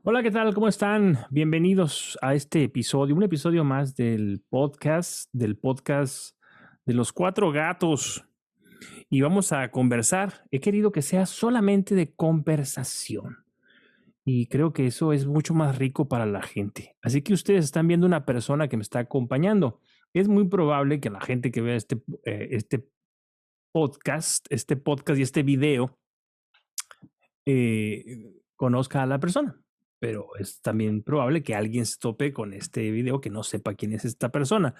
Hola, ¿qué tal? ¿Cómo están? Bienvenidos a este episodio, un episodio más del podcast de los cuatro gatos. Y vamos a conversar. He querido que sea solamente de conversación. Y creo que eso es mucho más rico para la gente. Así que ustedes están viendo una persona que me está acompañando. Es muy probable que la gente que vea este podcast y este video conozca a la persona, pero es también probable que alguien se tope con este video que no sepa quién es esta persona.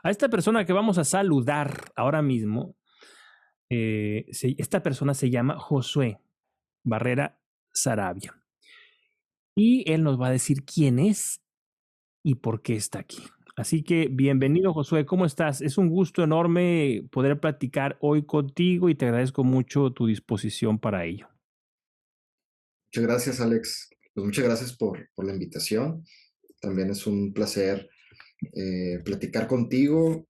A esta persona que vamos a saludar ahora mismo, esta persona se llama Josué Barrera Sarabia y él nos va a decir quién es y por qué está aquí. Así que bienvenido, Josué, ¿cómo estás? Es un gusto enorme poder platicar hoy contigo y te agradezco mucho tu disposición para ello. Muchas gracias, Alex. Pues muchas gracias por la invitación. También es un placer platicar contigo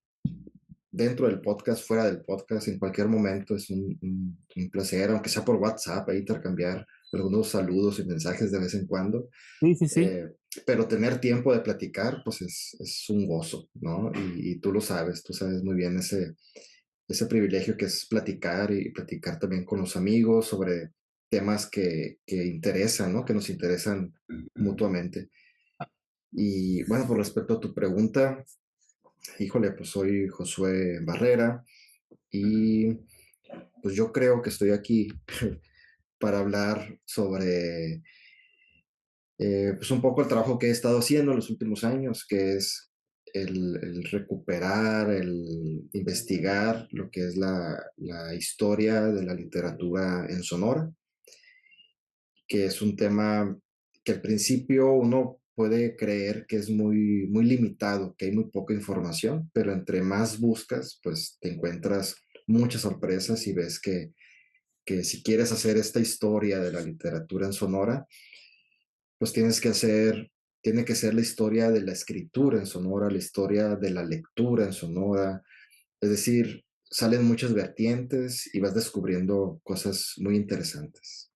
dentro del podcast, fuera del podcast, en cualquier momento. Es un placer, aunque sea por WhatsApp, ahí intercambiar algunos saludos y mensajes de vez en cuando. Sí, sí, sí. Eh, pero tener tiempo de platicar, pues es un gozo, ¿no? Y tú sabes muy bien ese privilegio que es platicar y platicar también con los amigos sobre temas que interesan, ¿no? Que nos interesan mutuamente. Y bueno, por respecto a tu pregunta, híjole, pues soy Josué Barrera y pues yo creo que estoy aquí para hablar sobre pues un poco el trabajo que he estado haciendo en los últimos años, que es el recuperar, el investigar lo que es la historia de la literatura en Sonora, que es un tema que al principio uno puede creer que es muy limitado, que hay muy poca información, pero entre más buscas, pues te encuentras muchas sorpresas y ves que si quieres hacer esta historia de la literatura en Sonora, pues tiene que ser la historia de la escritura en Sonora, la historia de la lectura en Sonora, es decir, salen muchas vertientes y vas descubriendo cosas muy interesantes.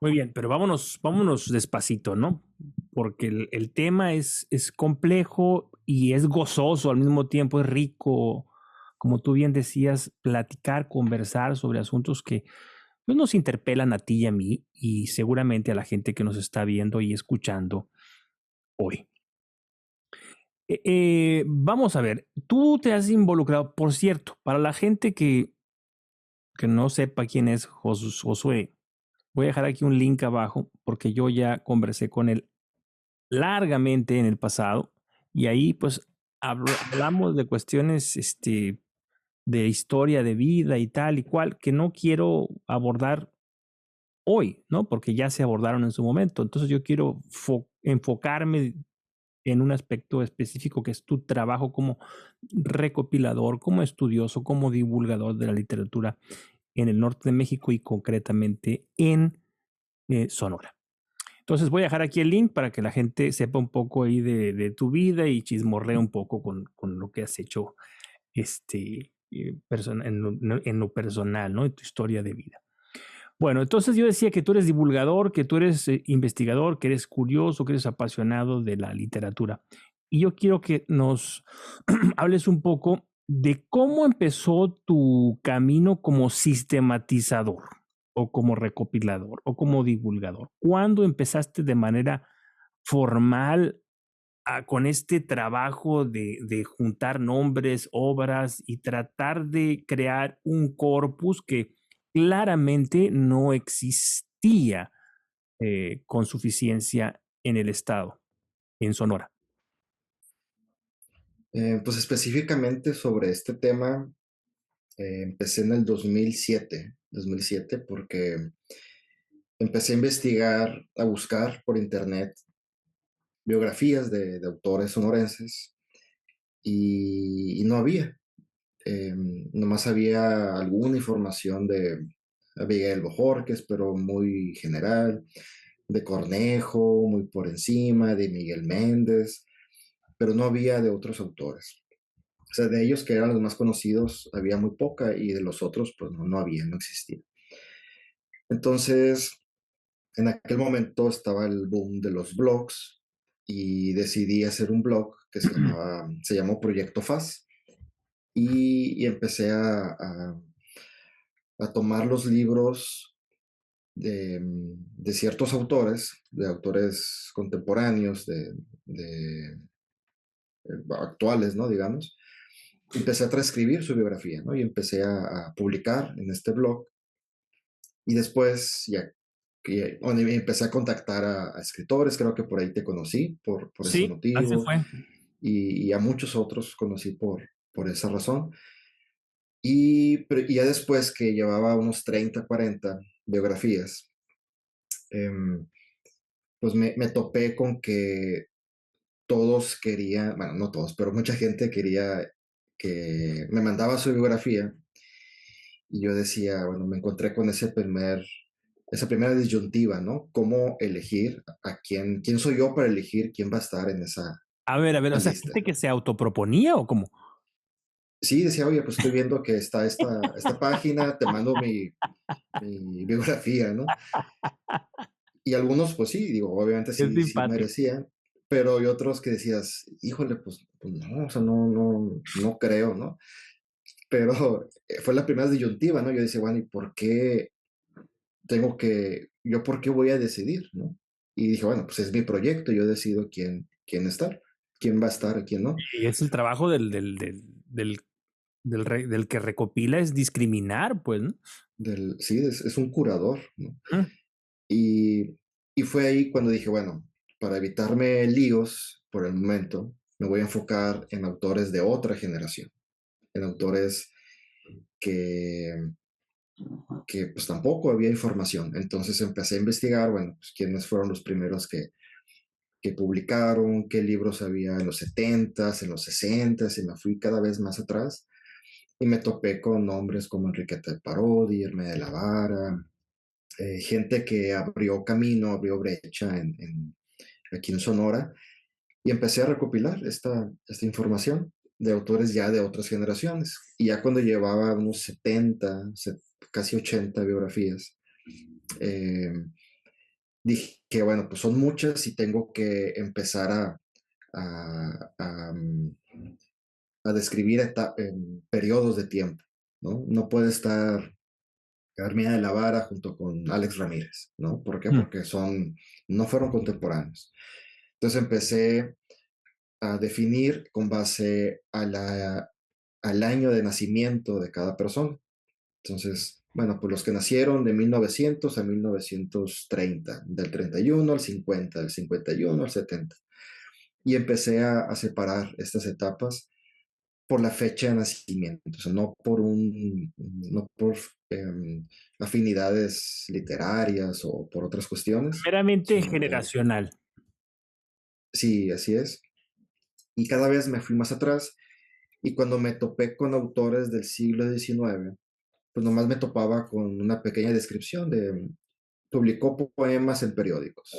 Muy bien, pero vámonos despacito, ¿no? Porque el tema es complejo y es gozoso al mismo tiempo, es rico, como tú bien decías, platicar, conversar sobre asuntos que pues, nos interpelan a ti y a mí y seguramente a la gente que nos está viendo y escuchando hoy. Vamos a ver, tú te has involucrado, por cierto, para la gente que no sepa quién es Josué, voy a dejar aquí un link abajo porque yo ya conversé con él largamente en el pasado y ahí pues hablamos de cuestiones de historia de vida y tal y cual que no quiero abordar hoy, ¿no? Porque ya se abordaron en su momento. Entonces yo quiero enfocarme en un aspecto específico que es tu trabajo como recopilador, como estudioso, como divulgador de la literatura en el norte de México y concretamente en Sonora. Entonces voy a dejar aquí el link para que la gente sepa un poco ahí de tu vida y chismorrea un poco con lo que has hecho en lo personal, ¿no? En tu historia de vida. Bueno, entonces yo decía que tú eres divulgador, que tú eres investigador, que eres curioso, que eres apasionado de la literatura. Y yo quiero que nos hables un poco de cómo empezó tu camino como sistematizador o como recopilador o como divulgador. ¿Cuándo empezaste de manera formal con este trabajo de juntar nombres, obras y tratar de crear un corpus que claramente no existía con suficiencia en el estado, en Sonora? Pues específicamente sobre este tema, empecé en el 2007 porque empecé a investigar, a buscar por internet biografías de autores sonorenses y no había. Nomás había alguna información de Abigail Bojorquez, pero muy general, de Cornejo, muy por encima, de Miguel Méndez, pero no había de otros autores. O sea, de ellos que eran los más conocidos había muy poca y de los otros pues no había, no existía. Entonces, En aquel momento estaba el boom de los blogs y decidí hacer un blog que se llamó Proyecto Faz y empecé a tomar los libros de ciertos autores, de autores contemporáneos, de actuales, ¿no? Digamos. Empecé a transcribir su biografía, ¿no? Y empecé a publicar en este blog. Y después ya bueno, empecé a contactar a escritores, creo que por ahí te conocí, por ese Sí, así motivo, fue. y a muchos otros conocí por esa razón. Pero ya después que llevaba unos 30, 40 biografías, em, pues me topé con que todos querían, bueno, no todos, pero mucha gente quería que me mandaba su biografía y yo decía, bueno, me encontré con esa primera disyuntiva, ¿no? ¿Cómo elegir a quién soy yo para elegir quién va a estar en esa A ver, o sea, lista? ¿gente que se autoproponía o cómo? Sí, decía, oye, pues estoy viendo que está esta página, te mando mi biografía, ¿no? Y algunos, pues sí, digo, obviamente Qué sí simpático. merecían, pero hay otros que decías, híjole, pues no, o sea, no creo, ¿no? Pero fue la primera disyuntiva, ¿no? Yo decía, bueno, ¿y por qué por qué voy a decidir, ¿no? Y dije, bueno, pues es mi proyecto, yo decido quién va a estar y quién no. Y es el trabajo del que recopila, es discriminar, pues, ¿no? Sí, es un curador, ¿no? Mm. Y, y fue ahí cuando dije, bueno, para evitarme líos por el momento, me voy a enfocar en autores de otra generación, en autores que, que pues tampoco había información. Entonces empecé a investigar, bueno, pues quiénes fueron los primeros que publicaron, qué libros había en los 70s, en los 60s, y me fui cada vez más atrás y me topé con nombres como Enriqueta de Parodi, Herme de la Vara, gente que abrió camino, abrió brecha aquí en Sonora, y empecé a recopilar esta información de autores ya de otras generaciones. Y ya cuando llevaba unos 70, casi 80 biografías, eh, dije que bueno, pues son muchas y tengo que empezar a, a, mm, a describir en periodos de tiempo, ¿no? No puede estar Carmina de la Vara junto con Alex Ramírez, ¿no? ¿Por qué? Mm. Porque no fueron contemporáneos. Entonces empecé a definir con base al año de nacimiento de cada persona. Entonces, bueno, pues los que nacieron de 1900 a 1930, del 31 al 50, del 51 al 70. Y empecé a separar estas etapas por la fecha de nacimiento, o sea, no por afinidades literarias o por otras cuestiones, Meramente sino generacional. sí, así es. Y cada vez me fui más atrás y cuando me topé con autores del siglo XIX, pues nomás me topaba con una pequeña descripción publicó poemas en periódicos,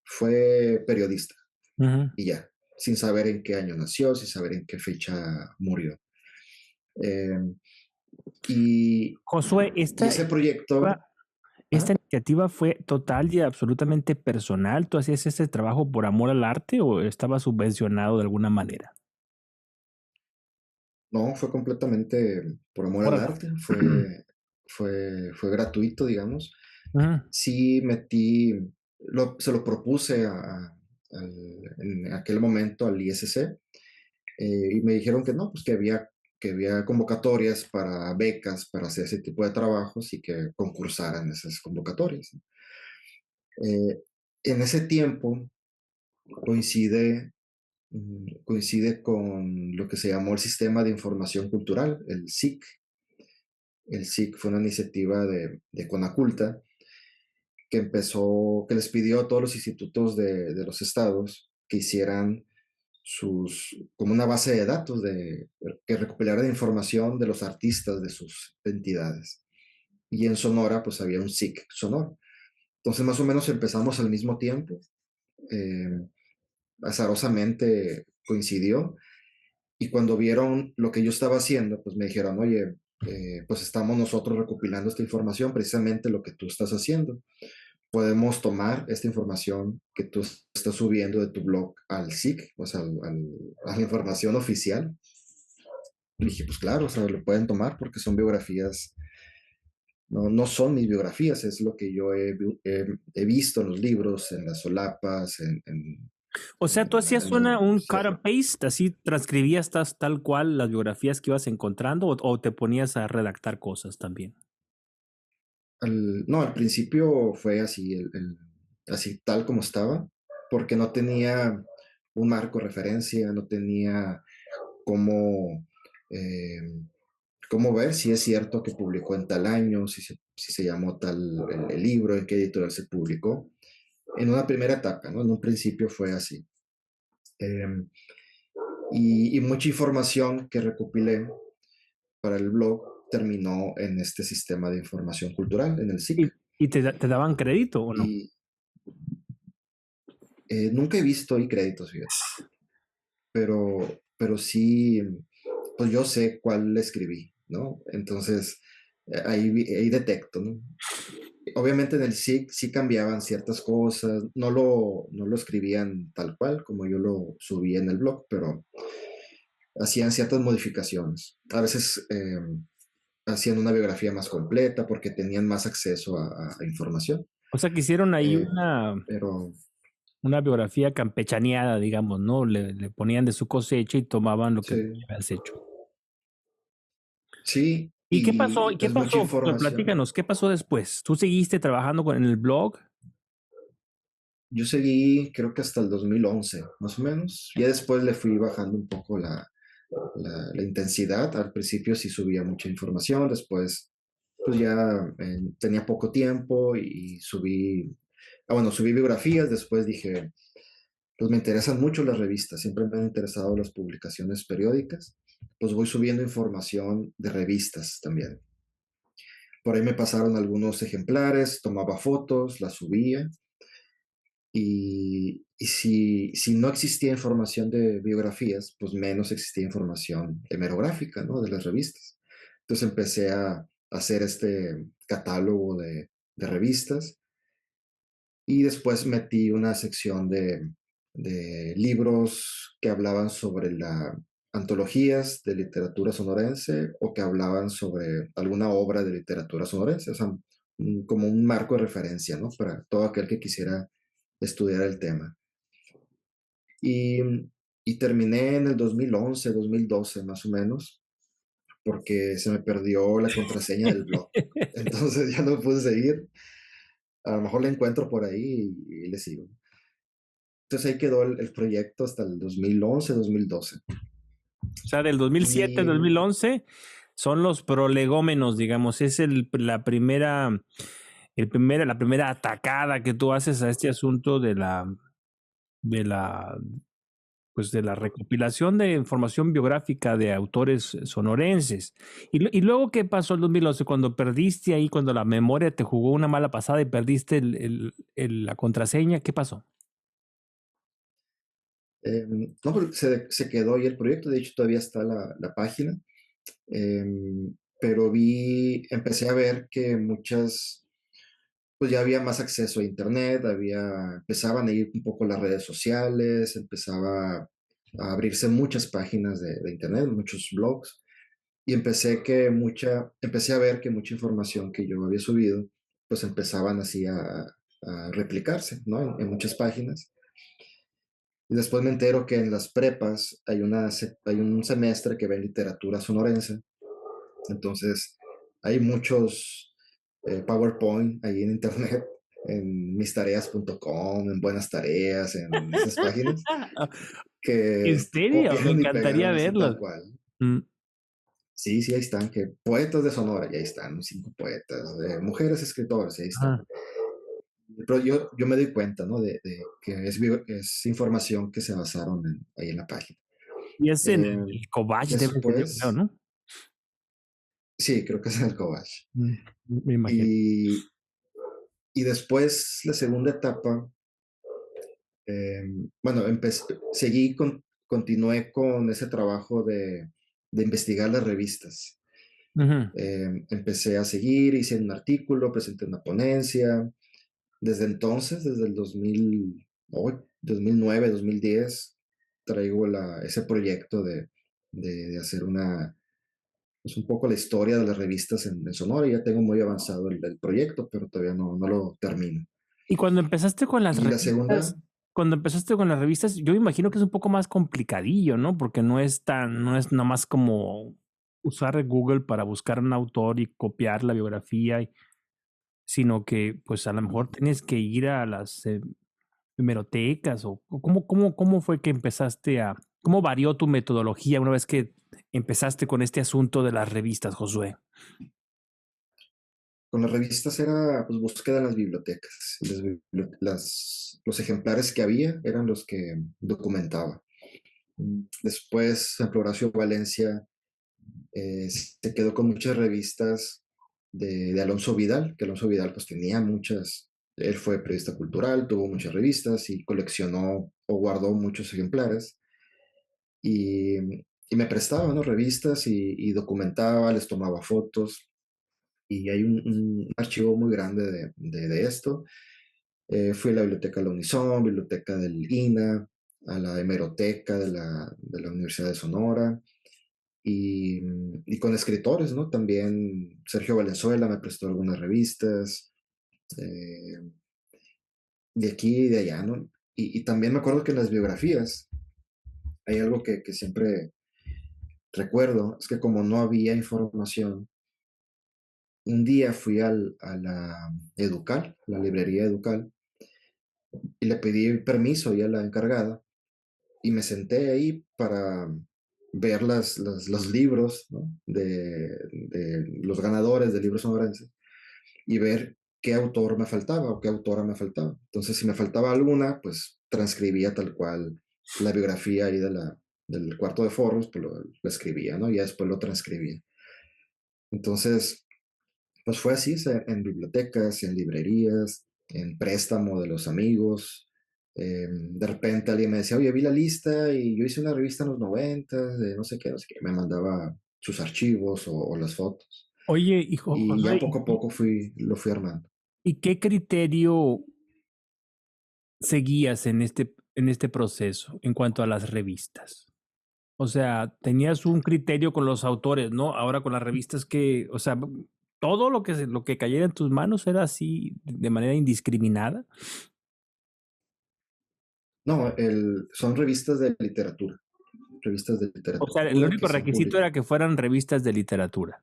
fue periodista Ujú. y ya, sin saber en qué año nació, sin saber en qué fecha murió. Eh, y, Josué, y ese proyecto, esta ajá, iniciativa fue total y absolutamente personal. ¿Tú hacías ese trabajo por amor al arte o estaba subvencionado de alguna manera? no, fue completamente por amor al Órale. arte, fue gratuito, digamos. Ujú. Sí se lo propuse en aquel momento al ISC, y me dijeron que no, pues que había convocatorias para becas para hacer ese tipo de trabajos y que concursaran esas convocatorias. Eh, en ese tiempo coincide, coincide con lo que se llamó el Sistema de Información Cultural, el SIC. El SIC fue una iniciativa de Conaculta que les pidió a todos los institutos de los estados que hicieran como una base de datos que recopilaran información de los artistas de sus entidades. Y en Sonora, pues había un SIC sonoro. Entonces, más o menos empezamos al mismo tiempo. Eh, Azarosamente coincidió. Y cuando vieron lo que yo estaba haciendo, pues me dijeron, oye, pues estamos nosotros recopilando esta información, precisamente lo que tú estás haciendo. podemos tomar esta información que tú estás subiendo de tu blog al SIC, o sea, a la información oficial. Y dije, pues claro, o sea, lo pueden tomar porque son biografías, no, no son mis biografías, es lo que yo he visto en los libros, en las solapas, O sea, tú hacías en el un cut cierre. and paste, así transcribías tal cual las biografías que ibas encontrando o te ponías a redactar cosas también. No, al principio fue así, así tal como estaba, porque no tenía un marco de referencia, no tenía cómo, eh, cómo ver si es cierto que publicó en tal año, si se llamó tal el libro, en qué editorial se publicó. En una primera etapa, ¿no? En un principio fue así. Eh, y mucha información que recopilé para el blog terminó en este sistema de información cultural, en el SIC. Y te daban crédito o no? Y nunca he visto ahí créditos, fíjate, pero sí, pues yo sé cuál le escribí, ¿no? Entonces, ahí detecto, ¿no? Obviamente en el SIC sí cambiaban ciertas cosas, no lo escribían tal cual como yo lo subí en el blog, pero hacían ciertas modificaciones. A veces hacían una biografía más completa porque tenían más acceso a información. O sea, que hicieron ahí Eh, pero una biografía campechaneada, digamos, ¿no? Le ponían de su cosecha y tomaban lo que tú sí, habías hecho. sí, ¿Y qué pasó? y ¿Y qué pues mucha pasó? información. Platícanos, ¿qué pasó después? ¿Tú seguiste trabajando en el blog? Yo seguí, creo que hasta el 2011, más o menos. Ya después le fui bajando un poco la intensidad. Al principio sí subía mucha información, después pues ya tenía poco tiempo y subí, bueno, subí biografías, después dije, pues me interesan mucho las revistas, siempre me han interesado las publicaciones periódicas, pues voy subiendo información de revistas también. Por ahí me pasaron algunos ejemplares, tomaba fotos, las subía. Y si no existía información de biografías, pues menos existía información hemerográfica, ¿no? De las revistas. Entonces empecé a hacer este catálogo de revistas y después metí una sección de libros que hablaban sobre las antologías de literatura sonorense o que hablaban sobre alguna obra de literatura sonorense, o sea, como un marco de referencia, ¿no? Para todo aquel que quisiera estudiar el tema. Y, y terminé en el 2011, 2012 más o menos, porque se me perdió la contraseña del blog. Entonces ya no pude seguir. A lo mejor la encuentro por ahí y le sigo. Entonces ahí quedó el proyecto hasta el 2011, 2012. O sea, del 2007 al Y 2011 son los prolegómenos, digamos, es la primera atacada que tú haces a este asunto de la, pues de la recopilación de información biográfica de autores sonorenses. Y luego, ¿qué pasó en 2011? Cuando perdiste ahí, cuando la memoria te jugó una mala pasada y perdiste la contraseña, ¿qué pasó? no, pero se quedó ahí el proyecto, de hecho todavía está la página, pero empecé a ver que muchas, pues ya había más acceso a internet, empezaban a ir un poco las redes sociales, empezaba a abrirse muchas páginas de internet, muchos blogs, y empecé a ver que mucha información que yo había subido, pues empezaban así a replicarse, ¿no? En muchas páginas. Y después me entero que en las prepas hay un semestre que ve literatura sonorense, entonces hay muchos PowerPoint ahí en internet, en mistareas.com, en Buenas Tareas, en esas páginas, ¿En que serio? Me copiaron y encantaría pegaron así tal verlos. cual. Mm. Sí, sí, ahí están, que poetas de Sonora, y ahí están, 5 poetas, mujeres escritoras, y ahí están. Ajá. Pero yo me doy cuenta, ¿no? De que es información que se basaron ahí en la página. Y es en Eh, el Cobach, debe ser, yo creo, después, ¿no? sí, creo que es en el Cobach. Mm, me imagino. Y, y después, la segunda etapa, eh, bueno, continué con ese trabajo de investigar las revistas. Ujú. Empecé a seguir, hice un artículo, presenté una ponencia, desde entonces, desde el 2009, 2010, traigo ese proyecto de hacer pues un poco la historia de las revistas en Sonora. Ya tengo muy avanzado el proyecto, pero todavía no lo termino. Y cuando empezaste con las Y la revistas, segunda, yo imagino que es un poco más complicadillo, ¿no? Porque no es nomás como usar Google para buscar un autor y copiar la biografía, sino que pues a lo mejor tienes que ir a las hemerotecas o cómo fue que cómo varió tu metodología una vez que empezaste con este asunto de las revistas, Josué. con las revistas era pues búsqueda en las bibliotecas. Los ejemplares que había eran los que documentaba. Después, San Horacio Valencia se quedó con muchas revistas de Alonso Vidal, que Alonso Vidal pues tenía muchas, él fue periodista cultural, tuvo muchas revistas y coleccionó o guardó muchos ejemplares y, y me prestaba, ¿no? Revistas y documentaba, les tomaba fotos y hay un archivo muy grande de esto. Fui a la biblioteca de la Unison, biblioteca del INA, a la hemeroteca de la Universidad de Sonora y con escritores, ¿no? También Sergio Valenzuela me prestó algunas revistas, eh, de aquí y de allá, ¿no? Y también me acuerdo que en las biografías hay algo que siempre recuerdo, es que como no había información, un día fui a la Educal, la librería Educal, y le pedí permiso ya a la encargada y me senté ahí para ver los libros, ¿no? de los ganadores de libros sonorenses y ver qué autor me faltaba o qué autora me faltaba. Entonces, si me faltaba alguna, pues transcribía tal cual la biografía ahí del cuarto de foros, pues lo escribía, ¿no? Y ya después lo transcribía. Entonces, pues fue así, o sea, en bibliotecas, en librerías, en préstamo de los amigos. De repente alguien me decía, oye, vi la lista y yo hice una revista en los 90, de no sé qué, me mandaba sus archivos o las fotos. Oye, Y Josué, ya poco a poco lo fui armando. ¿y qué criterio seguías en este proceso en cuanto a las revistas? O sea, tenías un criterio con los autores, ¿no? Ahora con las revistas o sea, todo lo que cayera en tus manos era así de manera indiscriminada. No, son revistas de O sea, el literatura único que se requisito publican. era que fueran revistas de literatura.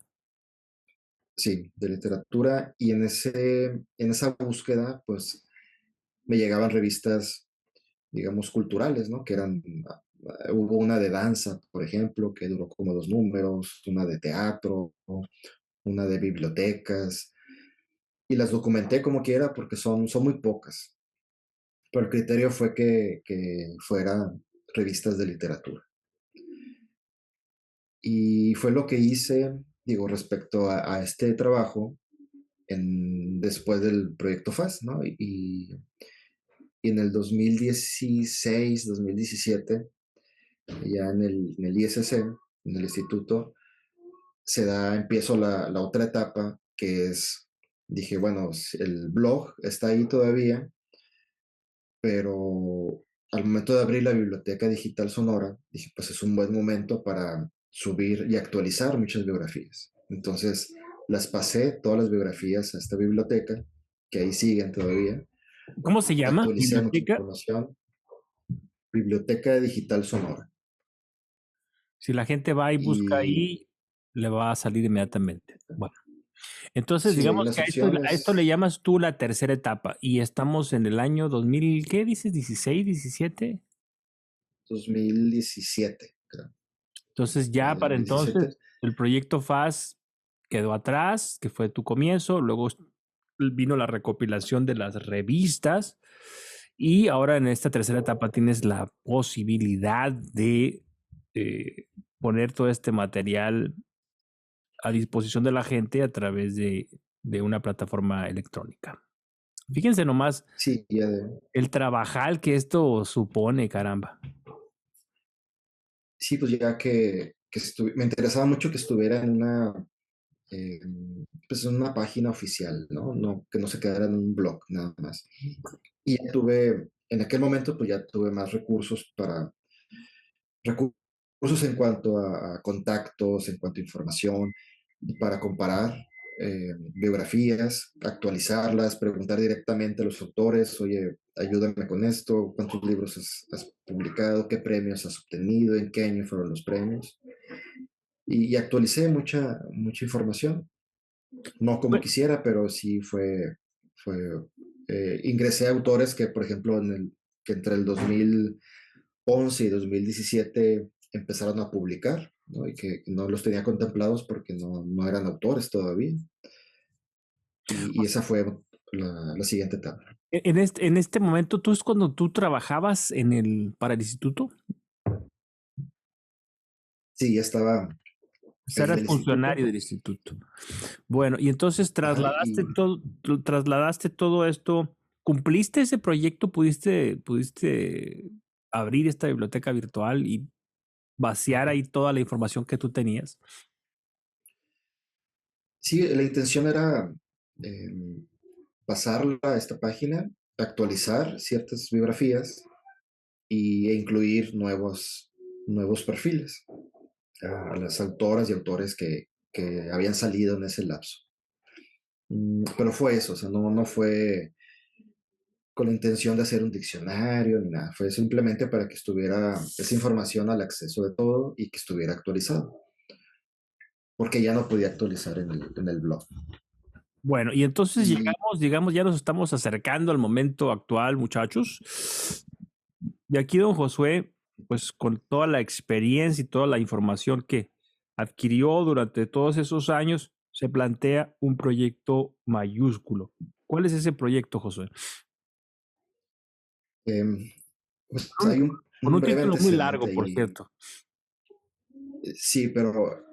Sí, de literatura. Y en esa búsqueda, pues me llegaban revistas, digamos, culturales, ¿no? Que eran, hubo una de danza, por ejemplo, que duró como 2 números, una de teatro, una de bibliotecas, y las documenté como quiera porque son muy pocas. Pero el criterio fue que fueran revistas de literatura. Y fue lo que hice, digo, respecto a este trabajo después del proyecto FAS, ¿no? Y en el 2016, 2017, ya en el ISC, en el instituto, empiezo la otra etapa que es, dije, bueno, el blog está ahí todavía, pero al momento de abrir la biblioteca digital Sonora, dije, pues es un buen momento para subir y actualizar muchas biografías. Entonces, las pasé todas las biografías a esta biblioteca, que ahí siguen todavía. ¿Cómo se llama? Actualicé mucha Biblioteca. información. Biblioteca Digital Sonora. Si la gente va y busca Y ahí, le va a salir inmediatamente. Bueno, entonces sí, ahí digamos las que a esto le opciones llamas tú la tercera etapa y estamos en el año 2000, ¿qué dices? 16, 17. 2017, creo. Entonces Por ahí, ya para 2017. entonces el proyecto FAS quedó atrás, que fue tu comienzo, luego vino la recopilación de las revistas y ahora en esta tercera etapa tienes la posibilidad de eh, poner todo este material a disposición de la gente a través de una plataforma electrónica. Fíjense nomás Sí, el trabajal que esto supone, caramba. sí, pues ya me interesaba mucho que estuviera en eh, pues en una página oficial, ¿no? No, que no se quedara en un blog nada más. Y ya tuve, en aquel momento, pues ya tuve más recursos recursos en cuanto a contactos, en cuanto a información, para comparar biografías, actualizarlas, preguntar directamente a los autores, oye, ayúdame con esto, cuántos libros has publicado, qué premios has obtenido, en qué año fueron los premios. Y actualicé mucha información, no como Bue- quisiera, pero sí fue ingresé a autores que, por ejemplo, que entre el 2011 y 2017 empezaron a publicar, ¿no? Y que no los tenía contemplados porque no eran autores todavía. Y esa fue la siguiente etapa. En este momento, ¿tú es cuando tú trabajabas para el instituto? Sí, ya estaba O sea, ahí en eras el funcionario instituto. del instituto. Bueno, y entonces Ajá, y trasladaste todo esto. ¿Cumpliste ese proyecto? ¿Pudiste abrir esta biblioteca virtual y vaciar ahí toda la información que tú tenías? sí, la intención era eh, pasarla a esta página, actualizar ciertas biografías e incluir nuevos perfiles a las autoras y autores que habían salido en ese lapso. Pero fue eso, o sea, no fue con la intención de hacer un diccionario ni nada, fue simplemente para que estuviera esa información al acceso de todo y que estuviera actualizado, porque ya no podía actualizar en el blog. Bueno, y entonces Y digamos, ya nos estamos acercando al momento actual, muchachos. Y aquí don Josué, pues con toda la experiencia y toda la información que adquirió durante todos esos años, se plantea un proyecto mayúsculo. ¿Cuál es ese proyecto, Josué? eh, pues Un- hay con un un breve título muy antecedente largo, por ahí. cierto. Sí, pero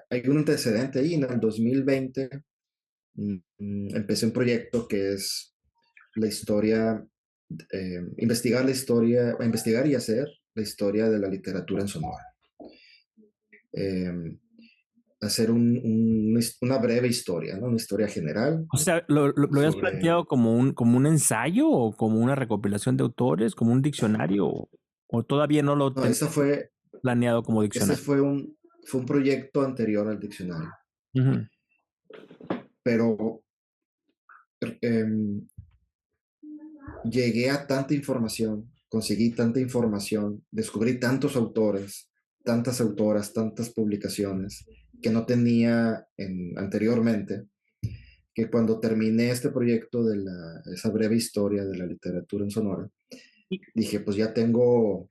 hay un antecedente ahí. En el 2020 empecé un proyecto que es la historia, investigar y hacer la historia de la literatura en Sonora. Eh, hacer una breve historia, ¿no? Una historia general O sea, ¿lo habías sobre... planteado como un ensayo o como una recopilación de autores, como un diccionario o todavía no lo No, tenías planeado como ese diccionario? fue un proyecto anterior al diccionario, Ujú. pero eh, llegué a tanta información, conseguí tanta información, descubrí tantos autores, tantas autoras, tantas publicaciones que no tenía anteriormente, que cuando terminé este proyecto de esa breve historia de la literatura en Sonora, Y- dije, pues ya tengo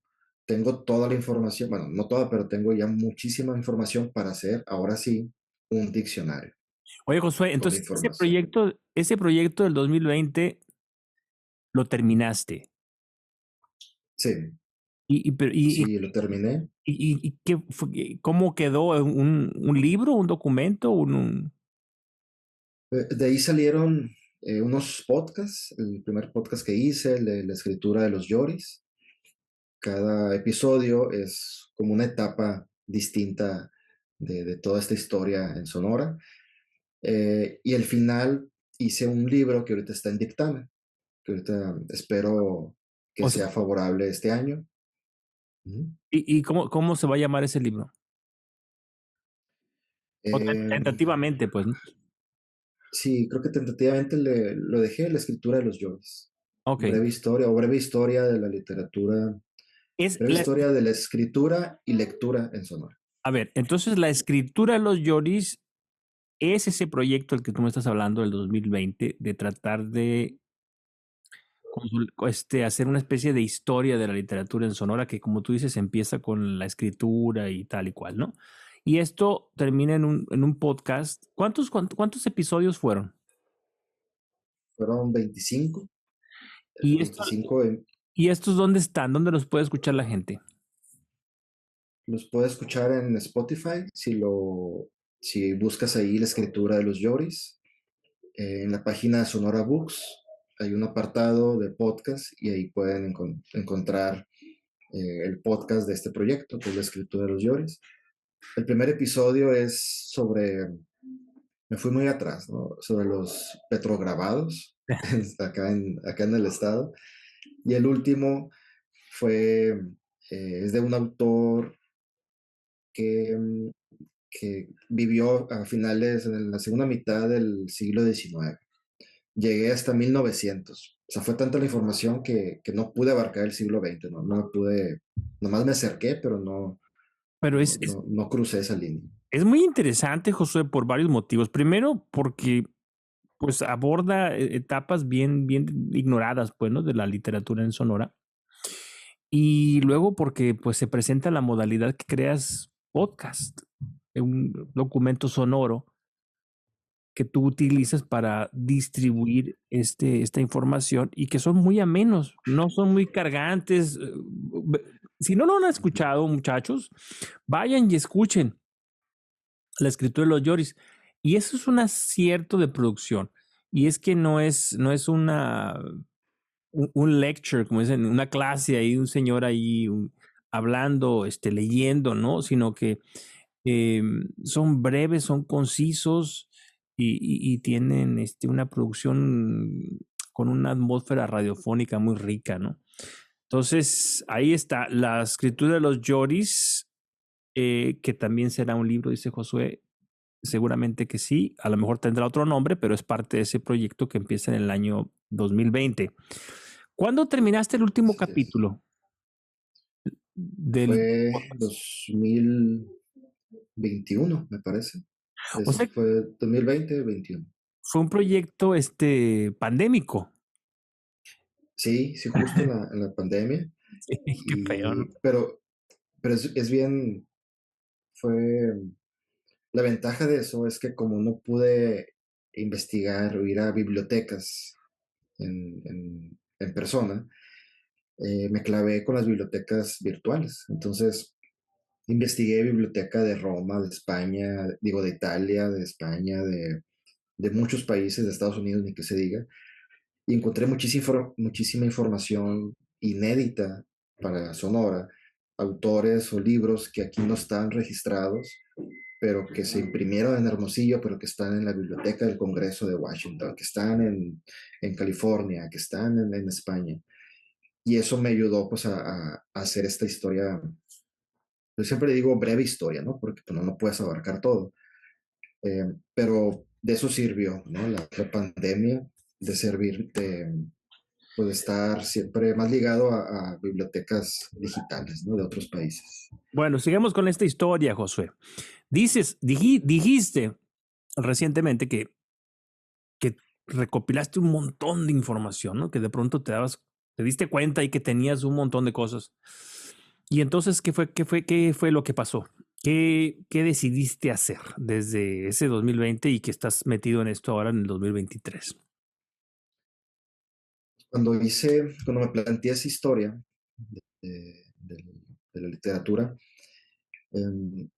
toda la información, bueno, no toda, pero tengo ya muchísima información para hacer, ahora sí, un diccionario Oye, Josué, con la entonces información. ese proyecto del 2020 lo terminaste. Sí, Pero, sí, lo terminé. y qué cómo quedó? Un libro, un documento, De ahí salieron unos podcasts, el primer podcast que hice, el de la escritura de los Yoris. Cada episodio es como una etapa distinta de toda esta historia en Sonora. Y al final hice un libro que ahorita está en dictamen, que ahorita espero que o sea, sea favorable este año. Ujú. y cómo se va a llamar ese libro? O Eh, tentativamente, pues, ¿no? sí, creo que tentativamente lo dejé, la escritura de los Yoris. Ok. Breve historia o breve historia de la literatura. Es Breve la, historia de la escritura y lectura en Sonora. a ver, entonces la escritura de los Yoris es ese proyecto del que tú me estás hablando del 2020, de tratar de hacer una especie de historia de la literatura en Sonora que, como tú dices, empieza con la escritura y tal y cual, ¿no? Y esto termina en un podcast. ¿Cuántos episodios fueron? Fueron 25, ¿Y, esto, 25 ¿Y estos dónde están? ¿Dónde los puede escuchar la gente? los puedes escuchar en Spotify si buscas ahí la escritura de los Yoris. En la página Sonora Books hay un apartado de podcast y ahí pueden encontrar el podcast de este proyecto, que es la escritura de los Yoris. El primer episodio es sobre me fui muy atrás, ¿no? Sobre los petrograbados acá en el estado. Y el último fue, es de un autor que, que vivió a finales, en la segunda mitad del siglo XIX. Llegué hasta 1900. O sea, fue tanta la información que no pude abarcar el siglo XX, no, no pude, nomás me acerqué, pero Pero no crucé esa línea. es muy interesante, Josué, por varios motivos. Primero, porque pues aborda etapas bien ignoradas, pues, ¿no? De la literatura en Sonora. Y luego porque pues se presenta la modalidad que creas podcast, un documento sonoro que tú utilizas para distribuir esta información y que son muy amenos, no son muy cargantes. Si no lo han escuchado, muchachos, vayan y escuchen la escritura de los Lloris. Y eso es un acierto de producción. Y es que no es un lecture, como dicen, una clase ahí, un señor ahí hablando, leyendo, ¿no? Sino que son breves, son concisos y tienen una producción con una atmósfera radiofónica muy rica, ¿no? Entonces, ahí está, la escritura de los Lloris, que también será un libro, dice Josué, seguramente que sí, a lo mejor tendrá otro nombre, pero es parte de ese proyecto que empieza en el año 2020. ¿Cuándo terminaste el último Así es. capítulo del Fue podcast? 2021, me parece. O Eso sea, fue 2020-21. fue un proyecto pandémico. Sí, sí, justo en la pandemia. Sí, qué feo, ¿no? Pero es bien, fue, la ventaja de eso es que como no pude investigar o ir a bibliotecas en persona, me clavé con las bibliotecas virtuales. Entonces, investigué biblioteca de Roma, de España, digo, de Italia, de España, de muchos países, de Estados Unidos, ni que se diga, y encontré muchísima información inédita para Sonora, autores o libros que aquí no están registrados, pero que se imprimieron en Hermosillo, pero que están en la Biblioteca del Congreso de Washington, que están en California, que están en España. Y eso me ayudó pues a hacer esta historia, yo siempre digo breve historia, ¿no? Porque pues, no puedes abarcar todo. Pero de eso sirvió, ¿no? La pandemia, de servir, pues, de estar siempre más ligado a bibliotecas digitales, ¿no? De otros países. Bueno, sigamos con esta historia, Josué. Dijiste recientemente que recopilaste un montón de información, ¿no? Que de pronto te diste cuenta y que tenías un montón de cosas. Y entonces, qué fue lo que pasó? ¿Qué decidiste hacer desde ese 2020 y que estás metido en esto ahora en el 2023? Cuando me planteé esa historia de, de- de la literatura, eh,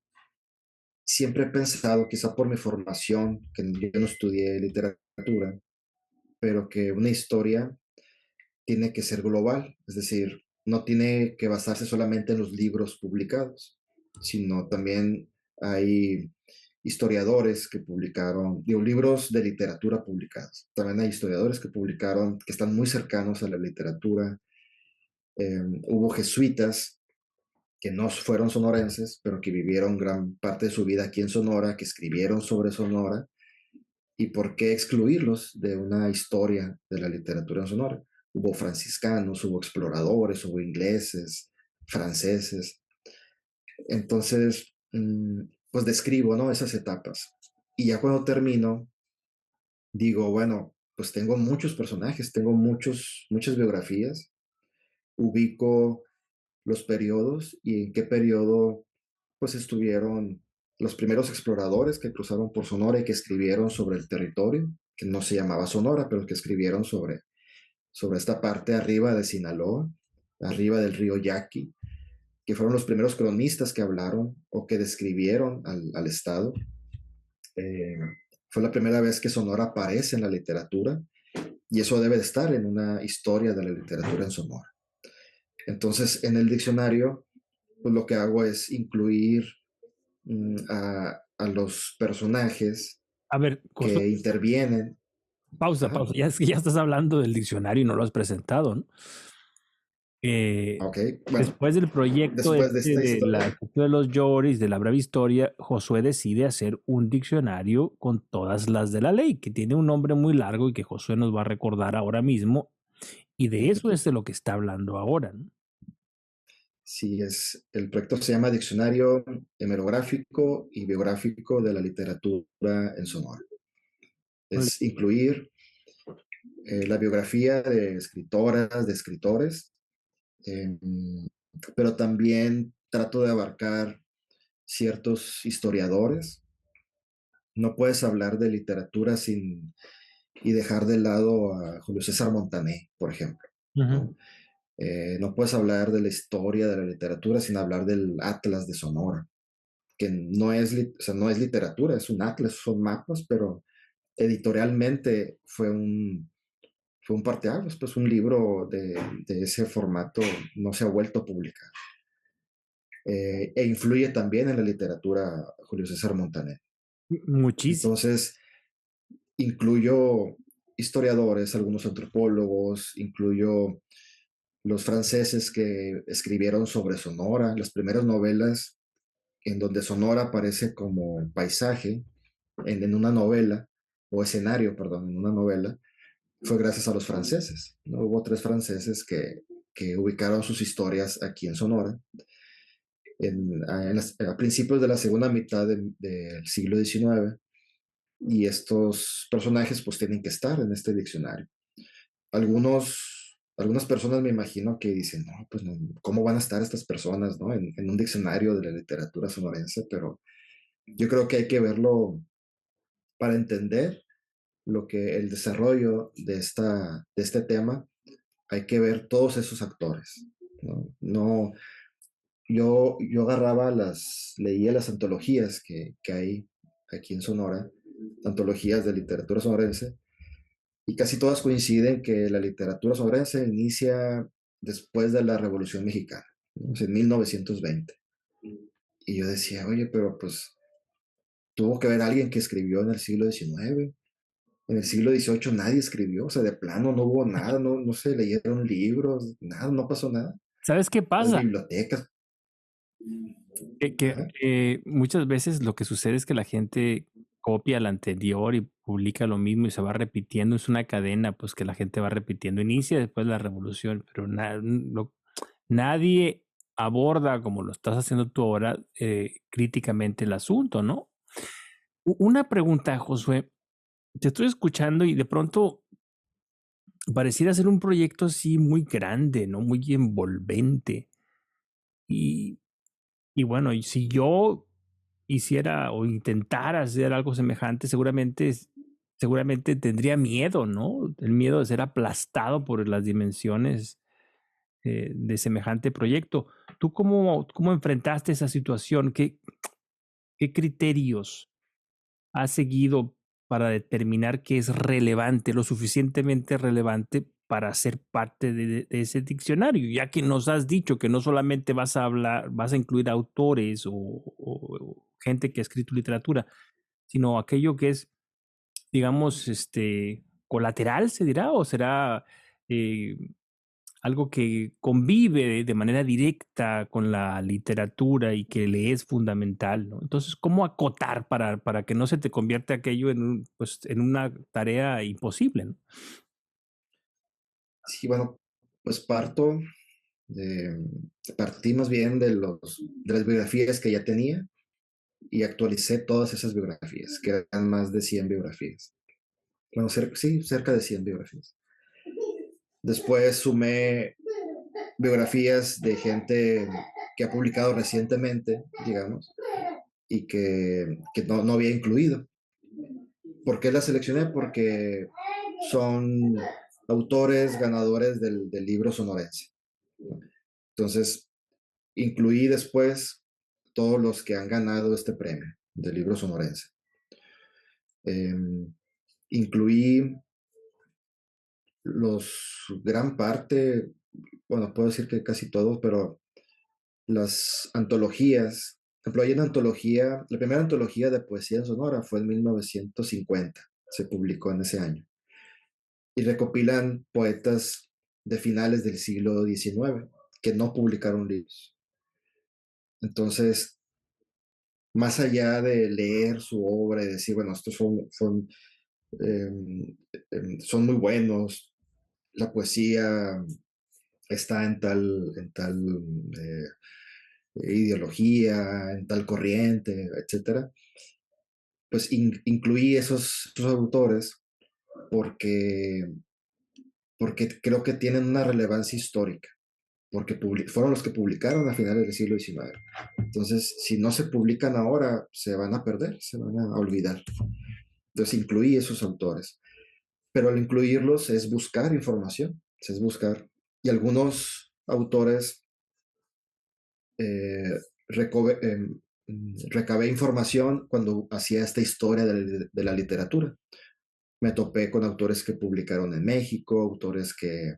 siempre he pensado, quizá por mi formación, que yo no estudié literatura, pero que una historia tiene que ser global, es decir, no tiene que basarse solamente en los libros publicados, sino también hay historiadores que publicaron, digo, libros de literatura publicados. También hay historiadores que publicaron, que están muy cercanos a la literatura. Hubo jesuitas que no fueron sonorenses, pero que vivieron gran parte de su vida aquí en Sonora, que escribieron sobre Sonora. ¿Y por qué excluirlos de una historia de la literatura en Sonora? Hubo franciscanos, hubo exploradores, hubo ingleses, franceses. Entonces, pues describo, ¿no? Esas etapas. Y ya cuando termino, digo, bueno, pues tengo muchos personajes, tengo muchas biografías, ubico los periodos y en qué periodo pues estuvieron los primeros exploradores que cruzaron por Sonora y que escribieron sobre el territorio, que no se llamaba Sonora, pero que escribieron sobre esta parte arriba de Sinaloa, arriba del río Yaqui, que fueron los primeros cronistas que hablaron o que describieron al estado. Eh, Fue la primera vez que Sonora aparece en la literatura y eso debe de estar en una historia de la literatura en Sonora. Entonces, en el diccionario, pues lo que hago es incluir a los personajes A ver, que intervienen. pausa, Ajá, pausa. Ya es que ya estás hablando del diccionario y no lo has presentado, ¿no? Eh, ok, bueno, Después del proyecto después de este esta de la historia, estructura de los Yoris, de la breve historia, Josué decide hacer un diccionario con todas las de la ley, que tiene un nombre muy largo y que Josué nos va a recordar ahora mismo. Y de eso es de lo que está hablando ahora, ¿no? sí, el proyecto se llama Diccionario Hemerográfico y Biográfico de la Literatura en Sonora. Muy Es incluir la biografía de escritoras, de escritores, eh, pero también trato de abarcar ciertos historiadores. No puedes hablar de literatura sin y dejar de lado a Julio César Montané, por ejemplo, bien. Ujú. ¿no? No puedes hablar de la historia de la literatura sin hablar del Atlas de Sonora, que o sea, no es literatura, es un atlas, son mapas, pero editorialmente fue un parteaguas, pues un libro de ese formato no se ha vuelto a publicar. E influye también en la literatura Julio César Montaner. Muchísimo. Entonces, incluyo historiadores, algunos antropólogos, incluyo los franceses que escribieron sobre Sonora, las primeras novelas en donde Sonora aparece como paisaje en una novela, o escenario, perdón, en una novela, fue gracias a los franceses, ¿no? Hubo tres franceses que ubicaron sus historias aquí en Sonora a principios de la segunda mitad del siglo XIX, y estos personajes pues tienen que estar en este diccionario. Algunas personas me imagino que dicen, no, pues no, ¿cómo van a estar estas personas, ¿no? En un diccionario de la literatura sonorense, pero yo creo que hay que verlo para entender lo que el desarrollo de este tema, hay que ver todos esos actores. No, no yo agarraba leía las antologías que hay aquí en Sonora, antologías de literatura sonorense, y casi todas coinciden que la literatura sonorense inicia después de la Revolución Mexicana, ¿no? O sea, en 1920. Y yo decía, oye, pero pues tuvo que haber alguien que escribió en el siglo XIX. En el siglo XVIII nadie escribió, o sea, de plano no hubo nada, no se leyeron libros, nada, no pasó nada. ¿Sabes qué Las pasa? bibliotecas. Ajá. Que muchas veces lo que sucede es que la gente copia la anterior y publica lo mismo y se va repitiendo. Es una cadena, pues que la gente va repitiendo. Inicia después la revolución, pero nadie aborda, como lo estás haciendo tú ahora, críticamente el asunto, ¿no? Una pregunta, Josué. Te estoy escuchando y de pronto pareciera ser un proyecto así muy grande, ¿no? Muy envolvente. Y, y bueno, y si yo hiciera o intentara hacer algo semejante, seguramente tendría miedo, ¿no? El miedo de ser aplastado por las dimensiones de semejante proyecto. ¿Tú cómo enfrentaste esa situación? ¿Qué criterios has seguido para determinar que es relevante, lo suficientemente relevante para ser parte de ese diccionario? Ya que nos has dicho que no solamente vas a incluir autores o gente que ha escrito literatura, sino aquello que es, digamos, colateral, se dirá, o será eh, algo que convive de manera directa con la literatura y que le es fundamental, ¿no? Entonces, ¿cómo acotar para que no se te convierta aquello pues, en una tarea imposible, ¿no? Sí, bueno, pues partí más bien de las biografías que ya tenía y actualicé todas esas biografías, que eran más de 100 biografías. Bueno, sí, cerca de 100 biografías. Después sumé biografías de gente que ha publicado recientemente, digamos, y que no había incluido. ¿Por qué las seleccioné? Porque son autores ganadores del libro sonorense. Entonces, incluí después todos los que han ganado este premio del libro sonorense. Eh, Incluí gran parte, bueno, puedo decir que casi todos, pero las antologías ejemplo, hay una antología, la primera antología de poesía en Sonora fue en 1950, se publicó en ese año, y recopilan poetas de finales del siglo XIX que no publicaron libros. Entonces, más allá de leer su obra y decir, bueno, estos eh, son muy buenos, la poesía está en tal eh, ideología, en tal corriente, etcétera, pues incluí esos autores porque, porque creo que tienen una relevancia histórica, porque fueron los que publicaron a finales del siglo XIX. Entonces, si no se publican ahora, se van a perder, se van a olvidar. Entonces, incluí esos autores. Pero al incluirlos es buscar información, es buscar. Y algunos autores eh, recobe, eh, recabé información cuando hacía esta historia de la literatura. Me topé con autores que publicaron en México, autores que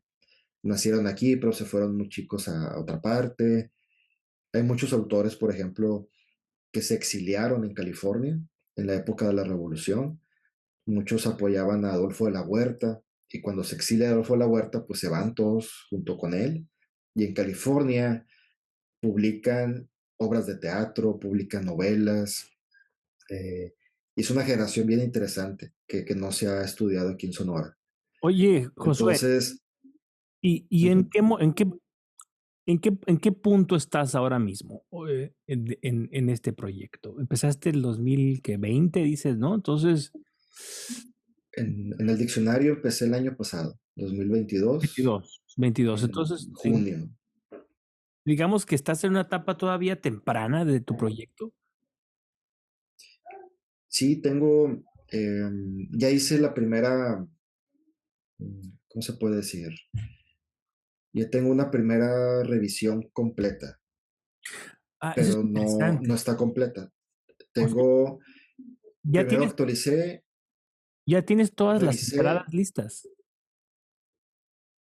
nacieron aquí, pero se fueron muy chicos a otra parte. Hay muchos autores, por ejemplo, que se exiliaron en California en la época de la Revolución. Muchos apoyaban a Adolfo de la Huerta y cuando se exilia Adolfo de la Huerta, pues se van todos junto con él. Y en California publican obras de teatro, publican novelas. eh, y es una generación bien interesante que no se ha estudiado aquí en Sonora. Oye, Josué, Entonces, ¿y en ujú, qué, en qué punto estás ahora mismo en este proyecto? Empezaste el 2020, dices, ¿no? Entonces, en el diccionario empecé el año pasado, 2022, 22. en Entonces, junio. digamos que estás en una etapa todavía temprana de tu proyecto. Sí, tengo, ya hice la primera, ¿cómo se puede decir? Ya tengo una primera revisión completa, Ah, eso es pero no interesante. está completa. O sea, Tengo, ya primero tienes, actualicé, ya tienes todas las entradas revisé, listas.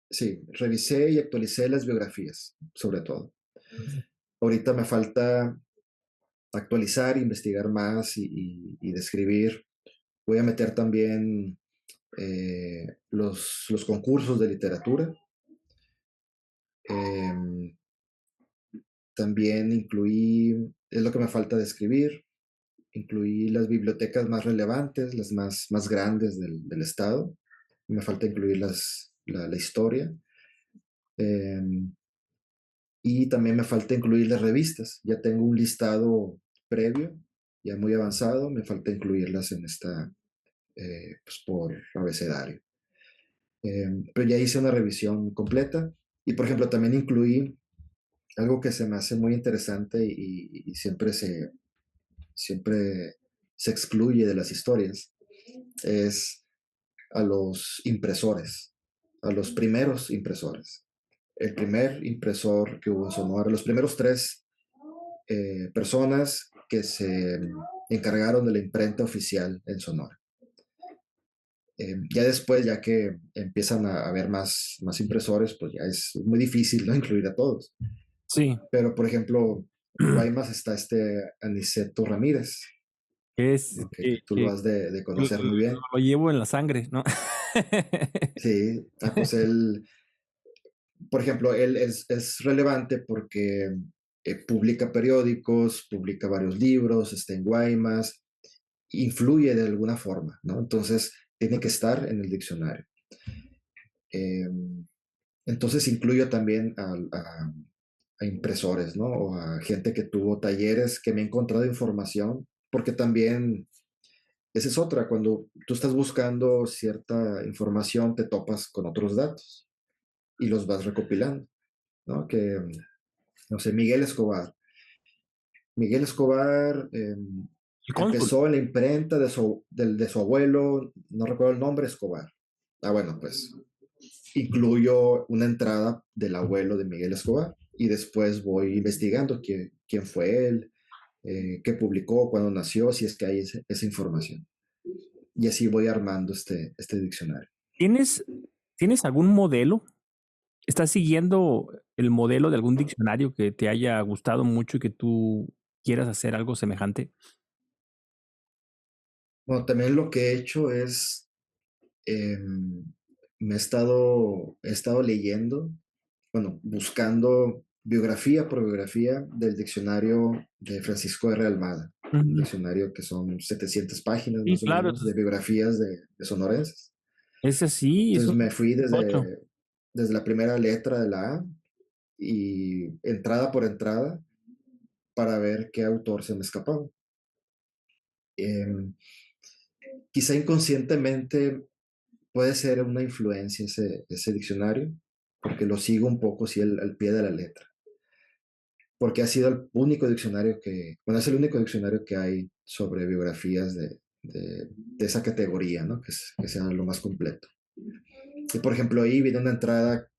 sí, revisé y actualicé las biografías, sobre todo. Ahorita me falta actualizar, investigar más y describir. Voy a meter también los concursos de literatura. Eh, También incluí, es lo que me falta de escribir, incluí las bibliotecas más relevantes, las más grandes del estado. Me falta incluir la historia. Eh, y también me falta incluir las revistas. Ya tengo un listado previo, ya muy avanzado. Me falta incluirlas en esta, pues por abecedario. Pero ya hice una revisión completa. Y por ejemplo, también incluí algo que se me hace muy interesante y siempre se excluye de las historias, es a los impresores, a los primeros impresores. El primer impresor que hubo en Sonora, los primeros tres personas que se encargaron de la imprenta oficial en Sonora. Ya después, ya que empiezan a haber más impresores, pues ya es muy difícil, ¿no?, incluir a todos. Sí. Pero, por ejemplo, en Guaymas está este Aniceto Ramírez, Es ¿no?, que tú lo has de lo, conocer muy bien. lo llevo en la sangre, ¿no? Sí, pues él, por ejemplo, él es relevante porque publica periódicos, publica varios libros, está en Guaymas, influye de alguna forma, ¿no? Entonces, tiene que estar en el diccionario. Eh, entonces, incluyo también a impresores, ¿no? O a gente que tuvo talleres, que me ha encontrado información, porque también esa es otra, cuando tú estás buscando cierta información, te topas con otros datos y los vas recopilando, ¿no? Que, no sé, Miguel Escobar. Miguel Escobar El cónsul. empezó en la imprenta de su abuelo, no recuerdo el nombre, Escobar. Ah, bueno, pues incluyo una entrada del abuelo de Miguel Escobar y después voy investigando quién fue él, qué publicó, cuándo nació, si es que hay esa información. Y así voy armando este diccionario. ¿Tienes, ¿tienes algún modelo? ¿Estás siguiendo el modelo de algún diccionario que te haya gustado mucho y que tú quieras hacer algo semejante? Bueno, también lo que he hecho es, em, he estado leyendo, bueno, buscando biografía por biografía del diccionario de Francisco R. Almada, un Ujú. diccionario que son 700 páginas Sí, más o claro, menos de biografías de sonorenses. ese sí, es Entonces un me fui tocho. desde la primera letra de la A y entrada por entrada para ver qué autor se me escapaba. Em, Quizá inconscientemente puede ser una influencia ese diccionario, porque lo sigo un poco sí, al pie de la letra, porque ha sido el único diccionario bueno, es el único diccionario que hay sobre biografías de esa categoría, ¿no? Que sea lo más completo. Y por ejemplo, ahí viene una entrada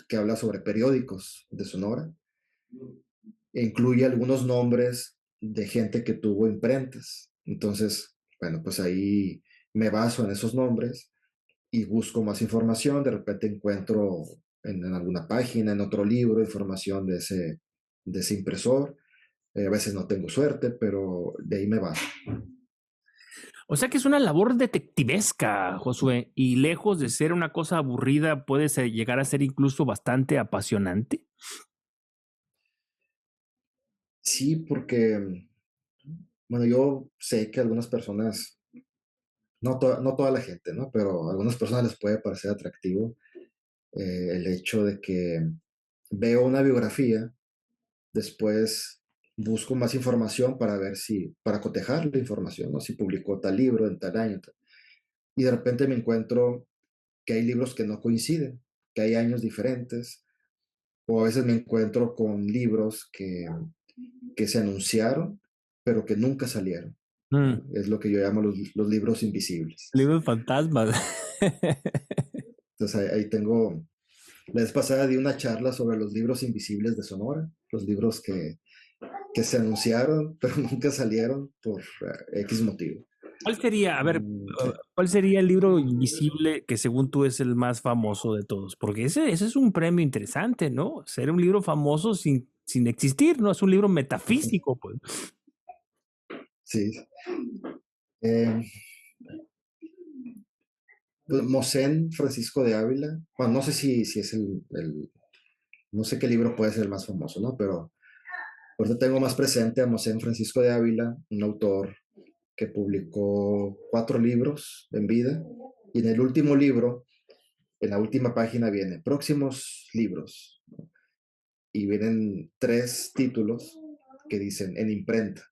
que habla sobre periódicos de Sonora e incluye algunos nombres de gente que tuvo imprentas. Entonces, bueno, pues ahí me baso en esos nombres y busco más información, de repente encuentro en alguna página, en otro libro, información de ese impresor. A veces no tengo suerte, pero de ahí me baso. O sea que es una labor detectivesca, Josué, y lejos de ser una cosa aburrida, puede llegar a ser incluso bastante apasionante. Sí, porque, bueno, yo sé que algunas personas, no toda la gente, ¿no? Pero a algunas personas les puede parecer atractivo el hecho de que veo una biografía, después busco más información para ver para cotejar la información, ¿no? Si publicó tal libro en tal año. Y de repente me encuentro que hay libros que no coinciden, que hay años diferentes, o a veces me encuentro con libros que se anunciaron, pero que nunca salieron. Mm, ¿No? Es lo que yo llamo los libros invisibles. libros fantasmas. Entonces ahí tengo, la vez pasada di una charla sobre los libros invisibles de Sonora, los libros que se anunciaron, pero nunca salieron por X motivo. ¿Cuál sería, a ver, Sí. cuál sería el libro invisible que según tú es el más famoso de todos? Porque ese es un premio interesante, ¿no? Ser un libro famoso sin existir, ¿no? Es un libro metafísico, pues. Sí. Eh, pues, Mosén Francisco de Ávila, bueno, no sé si es no sé qué libro puede ser el más famoso, ¿no? Pero ahorita tengo más presente a Mosén Francisco de Ávila, un autor que publicó 4 libros en vida, y en el último libro, en la última página viene próximos libros, ¿no? Y vienen 3 títulos que dicen en imprenta,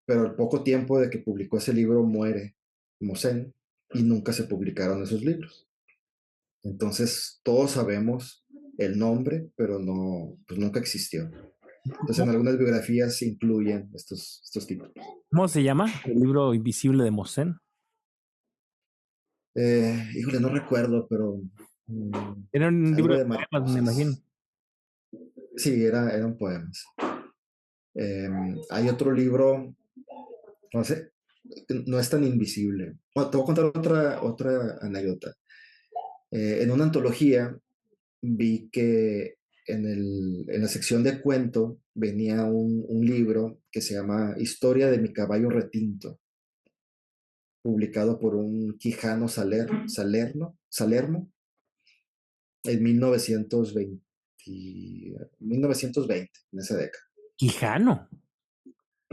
pero al poco tiempo de que publicó ese libro muere Mosén y nunca se publicaron esos libros. Entonces todos sabemos el nombre, pero no, pues nunca existió. Entonces en ¿Cómo, algunas biografías se incluyen estos títulos. cómo se llama? El libro invisible de Mosén. Híjole, no recuerdo, pero Era un libro algo de de poemas, me imagino. mariposas. Sí, eran poemas. Hay otro libro, no sé, no es tan invisible. Bueno, te voy a contar otra anécdota. En una antología vi que en la sección de cuento venía un libro que se llama Historia de mi caballo retinto, publicado por un Quijano Salerno en 1920, en esa década. Quijano.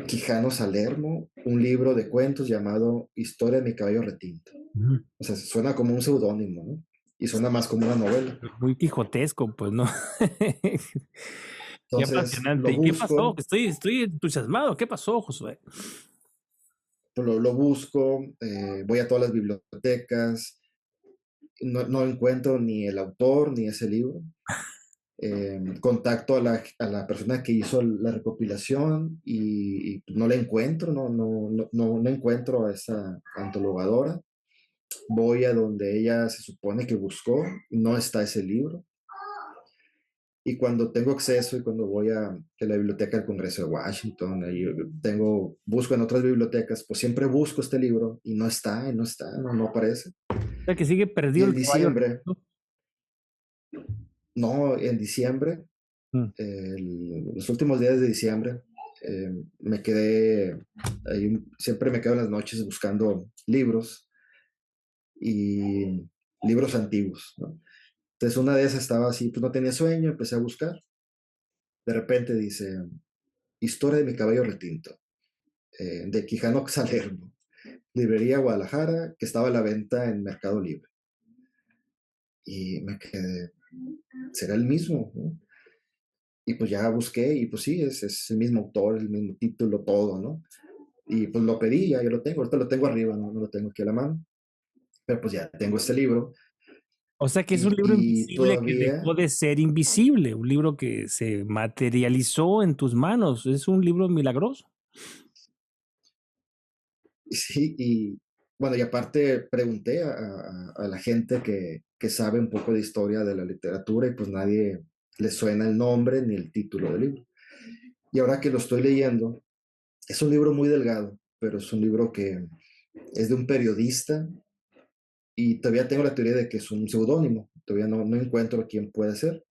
Quijano Salerno, un libro de cuentos llamado Historia de mi caballo retinto. Ujú. O sea, suena como un seudónimo, ¿no? Y suena más como una novela. Muy quijotesco, pues, ¿no? Qué Entonces apasionante. lo ¿Y qué pasó? busco, Estoy entusiasmado. ¿Qué pasó, Josué? lo busco, voy a todas las bibliotecas, no encuentro ni el autor ni ese libro. Contacto a la persona que hizo la recopilación y no la encuentro, no encuentro a esa antologadora. Voy a donde ella se supone que buscó, no está ese libro. Y cuando tengo acceso y cuando voy a la biblioteca del Congreso de Washington, ahí busco en otras bibliotecas, pues siempre busco este libro y no aparece. O sea, que sigue Y perdido en el caballo. diciembre, no, en diciembre, Mm. los últimos días de diciembre, Me quedé, siempre me quedo en las noches buscando libros y libros antiguos, ¿no? Entonces una de esas estaba así, pues no tenía sueño, empecé a buscar. De repente dice, Historia de mi cabello retinto, de Quijano Salerno, librería Guadalajara, que estaba a la venta en Mercado Libre. Y me quedé, ¿será el mismo? ¿No? Y pues ya busqué y pues sí, es el mismo autor, el mismo título, todo, ¿no? Y pues lo pedí, ya yo lo tengo, ahorita lo tengo arriba, no, no lo tengo aquí a la mano, pero pues ya tengo este libro O sea que es un libro y invisible que dejó todavía, de ser invisible, un libro que se materializó en tus manos. Es un libro milagroso. sí, y bueno, y aparte pregunté a la gente que sabe un poco de historia de la literatura y pues nadie le suena el nombre ni el título del libro. Y ahora que lo estoy leyendo, es un libro muy delgado, pero es un libro que es de un periodista y todavía tengo la teoría de que es un seudónimo, todavía no, no encuentro quién puede ser.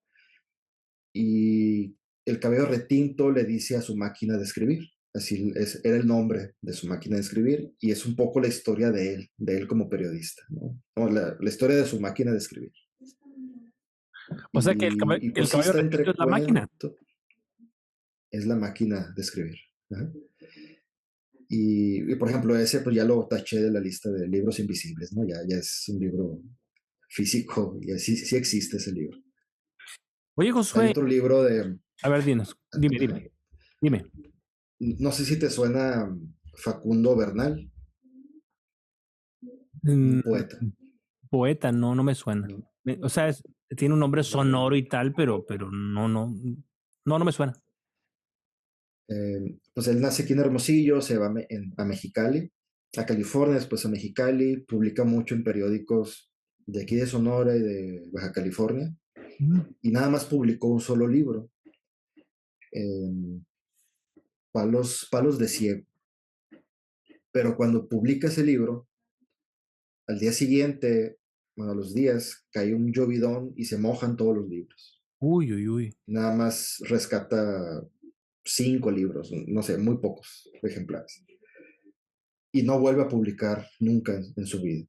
Y el cabello retinto le dice a su máquina de escribir, así era el nombre de su máquina de escribir y es un poco la historia de él como periodista, ¿no? O la historia de su máquina de escribir. O sea que Y el pues sí caballo está retinto entre es la máquina. cuento, es la máquina de escribir. Ajá. Y, por ejemplo, ese pues ya lo taché de la lista de libros invisibles, ¿no? Ya es un libro físico, y sí, sí existe ese libro. Oye, Hay Josué, otro libro de, a ver, dinos, ajá, dime. no sé si te suena Facundo Bernal, Mm, un poeta, poeta, no, no me suena. ¿no? O sea, tiene un nombre sonoro y tal, pero no me suena. Pues él nace aquí en Hermosillo, se va a Mexicali, a California, después a Mexicali, publica mucho en periódicos de aquí de Sonora y de Baja California, Ujú. y nada más publicó un solo libro, eh, Palos de Ciego. Pero cuando publica ese libro, al día siguiente, bueno, a los días, cae un llovidón y se mojan todos los libros. Uy, uy, uy. Nada más rescata 5 libros, no sé, muy pocos ejemplares. Y no vuelve a publicar nunca en su vida.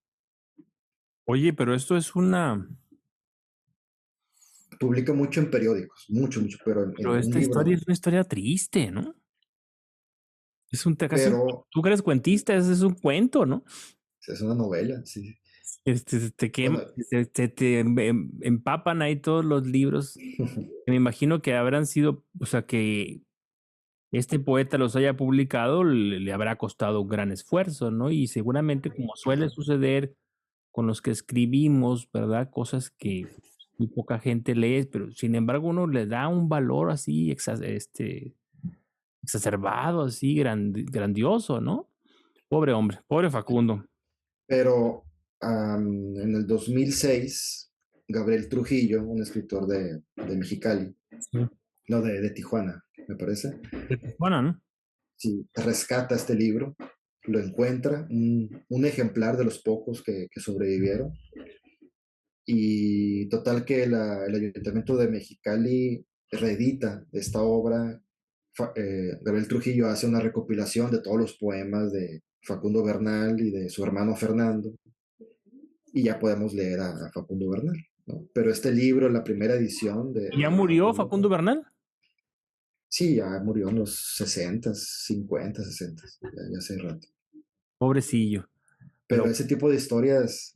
Oye, pero esto es Publica mucho en periódicos, mucho, mucho, pero pero en un esta historia libro, es una historia triste, ¿no? Es casi, pero tú que eres cuentista, ese es un cuento, ¿no? es una novela, sí. Se te quema, Bueno, se te empapan ahí todos los libros. Me imagino que habrán sido, o sea, que este poeta los haya publicado, le habrá costado un gran esfuerzo, ¿no? Y seguramente, como suele ajá. suceder con los que escribimos, ¿verdad? Cosas que muy poca gente lee, pero sin embargo uno le da un valor así exacerbado, así grandioso, ¿no? Pobre hombre, pobre Facundo. Pero en el 2006, Gabriel Trujillo, un escritor de Mexicali, Sí. no, de Tijuana, me parece, De Tijuana, ¿no? sí, rescata este libro, lo encuentra, un ejemplar de los pocos que sobrevivieron, y total que el Ayuntamiento de Mexicali reedita esta obra. Gabriel Trujillo hace una recopilación de todos los poemas de Facundo Bernal y de su hermano Fernando, y ya podemos leer a Facundo Bernal, ¿no? Pero este libro, la primera edición ¿Ya de murió Facundo, Facundo Bernal? sí, ya murió en los 60, 50, 60, ya hace rato. Pobrecillo. Pero Pero ese tipo de historias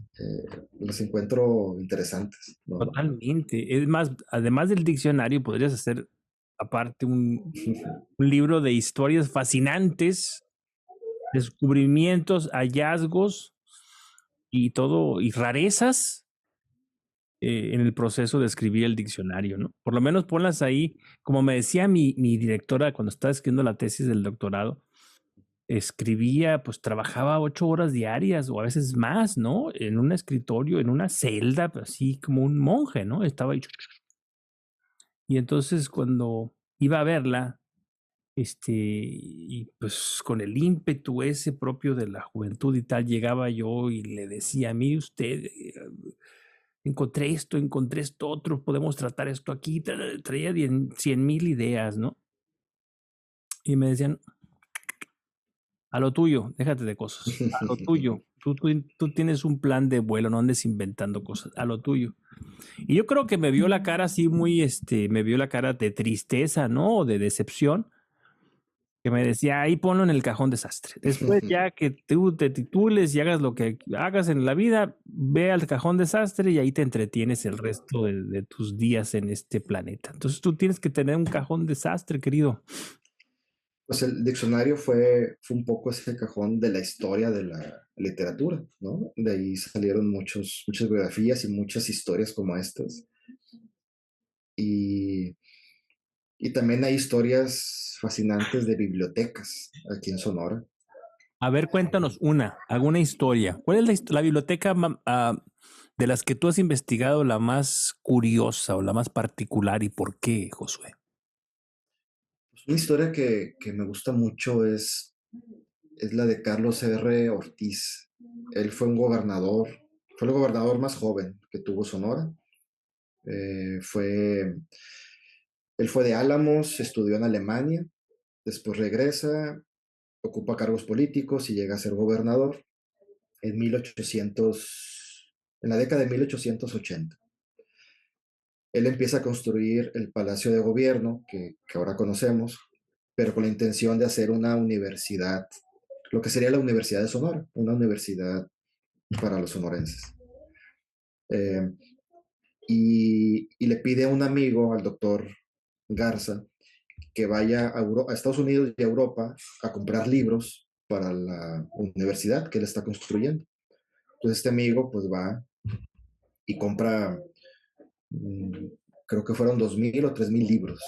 los encuentro interesantes, ¿no? totalmente. Es más, además del diccionario, podrías hacer aparte un libro de historias fascinantes, descubrimientos, hallazgos y todo, y rarezas en el proceso de escribir el diccionario, ¿no? Por lo menos ponlas ahí, como me decía mi directora cuando estaba escribiendo la tesis del doctorado, escribía, pues trabajaba 8 horas diarias o a veces más, ¿no? En un escritorio, en una celda, pues, así como un monje, ¿no? Estaba ahí. Y entonces cuando iba a verla, y pues con el ímpetu ese propio de la juventud y tal, llegaba yo y le decía, mire usted, encontré esto otro, podemos tratar esto aquí, traía 100,000 ideas, ¿no? y me decían, a lo tuyo, déjate de cosas, a lo tuyo. Tú tienes un plan de vuelo, no andes inventando cosas, a lo tuyo. Y yo creo que me vio la cara así muy, me vio la cara de tristeza, ¿no? O de decepción, que me decía, ahí ponlo en el cajón desastre. Después ya que tú te titules y hagas lo que hagas en la vida, ve al cajón desastre y ahí te entretienes el resto de tus días en este planeta. Entonces tú tienes que tener un cajón desastre, querido. Pues el diccionario fue un poco ese cajón de la historia de la literatura, ¿no? De ahí salieron muchas biografías y muchas historias como estas. Y, y también hay historias fascinantes de bibliotecas aquí en Sonora. A ver, cuéntanos alguna historia. ¿Cuál es la biblioteca de las que tú has investigado la más curiosa o la más particular y por qué, Josué? Pues una historia que me gusta mucho es la de Carlos R. Ortiz. Él fue el gobernador más joven que tuvo Sonora. Eh, fue, Él fue de Álamos, estudió en Alemania, después regresa, ocupa cargos políticos y llega a ser gobernador en 1800, en la década de 1880. Él empieza a construir el Palacio de Gobierno que ahora conocemos, pero con la intención de hacer una universidad, lo que sería la Universidad de Sonora, una universidad para los sonorenses. Eh, y le pide a un amigo, al doctor Garza, que vaya a Estados Unidos y a Europa a comprar libros para la universidad que él está construyendo. Entonces este amigo pues va y compra, mmm, creo que fueron 2,000 o 3,000 libros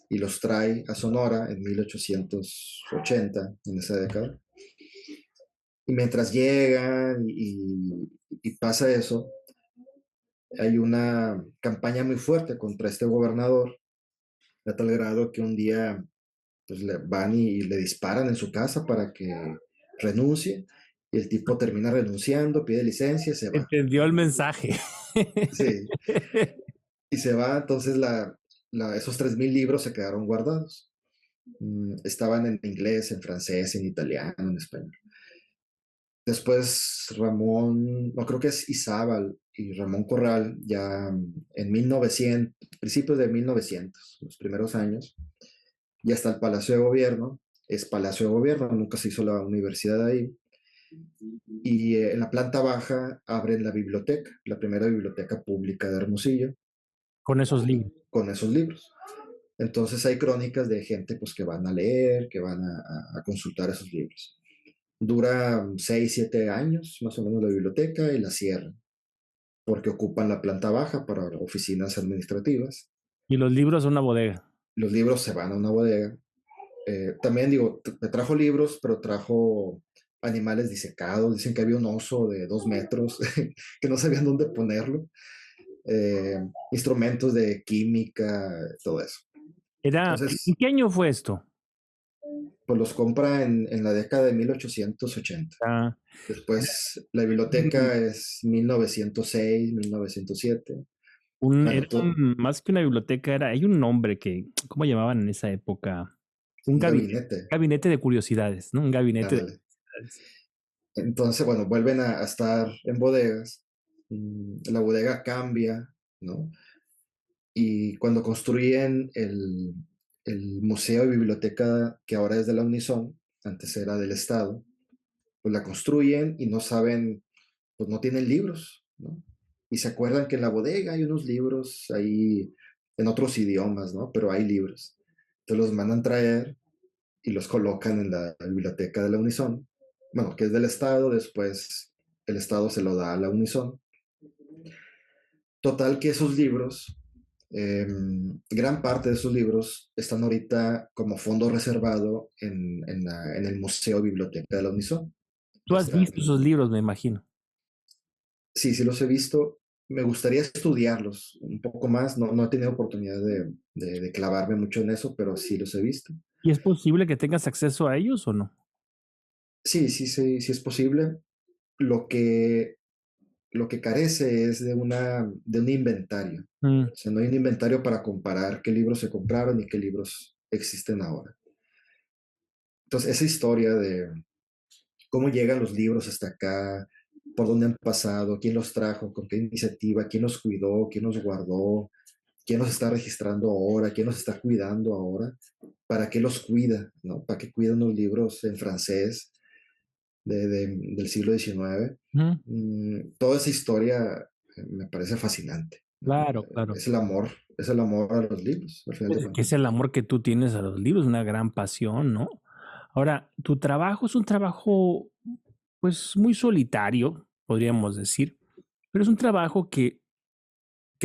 y los trae a Sonora en 1880, en esa década. Y mientras llegan y pasa eso, hay una campaña muy fuerte contra este gobernador, a tal grado que un día pues, le van y le disparan en su casa para que renuncie. Y el tipo termina renunciando, pide licencia y se va. Entendió el mensaje. Sí, y se va. Entonces esos 3,000 libros se quedaron guardados. Estaban en inglés, en francés, en italiano, en español. Después Ramón, no creo que es Izábal y Ramón Corral, ya en 1900, principios de 1900, los primeros años, y hasta el Palacio de Gobierno, es Palacio de Gobierno, nunca se hizo la universidad ahí. Y en la planta baja abren la biblioteca, la primera biblioteca pública de Hermosillo, Con esos libros. con esos libros. Entonces hay crónicas de gente pues, que van a leer, que van a consultar esos libros. Dura 6, 7 años más o menos la biblioteca y la cierran, porque ocupan la planta baja para oficinas administrativas. Y los libros son una bodega. Los libros se van a una bodega. También digo, me trajo libros, pero trajo animales disecados. Dicen que había un oso de 2 metros que no sabían dónde ponerlo. Instrumentos de química, todo eso. ¿En Entonces, qué año fue esto? pues los compra en la década de 1880. Ah, Después, la biblioteca es 1906, 1907. era Bueno, todo, más que una biblioteca, hay un nombre que, ¿cómo llamaban en esa época? Un un gabinete, gabinete de curiosidades, ¿no? Un gabinete de ándale. curiosidades. Entonces, bueno, vuelven a estar en bodegas. La bodega cambia, ¿no? Y cuando construyen el museo y biblioteca que ahora es de la Unison, antes era del Estado, pues la construyen y no saben, pues no tienen libros, ¿no? Y se acuerdan que en la bodega hay unos libros ahí en otros idiomas, ¿no? Pero hay libros. Entonces los mandan traer y los colocan en la biblioteca de la Unison, bueno, que es del Estado, después el Estado se lo da a la Unison. Total que esos libros, gran parte de esos libros están ahorita como fondo reservado en el Museo Biblioteca de la Unison. Tú has visto esos libros, me imagino. Sí, sí los he visto. Me gustaría estudiarlos un poco más. No, no he tenido oportunidad de clavarme mucho en eso, pero sí los he visto. ¿Y es posible que tengas acceso a ellos o no? Sí, sí, sí, sí es posible. Lo que, lo que carece es de un inventario. Mm. O sea, no hay un inventario para comparar qué libros se compraron y qué libros existen ahora. Entonces, esa historia de cómo llegan los libros hasta acá, por dónde han pasado, quién los trajo, con qué iniciativa, quién los cuidó, quién los guardó, quién los está registrando ahora, quién los está cuidando ahora, para qué los cuida, ¿no? ¿Para qué cuidan los libros en francés del siglo XIX? Ujú. Toda esa historia me parece fascinante, ¿no? Claro, claro. Es el amor a los libros, al final de Que es cuentas. el amor que tú tienes a los libros, una gran pasión, ¿no? Ahora, tu trabajo es un trabajo, pues, muy solitario, podríamos decir, pero es un trabajo que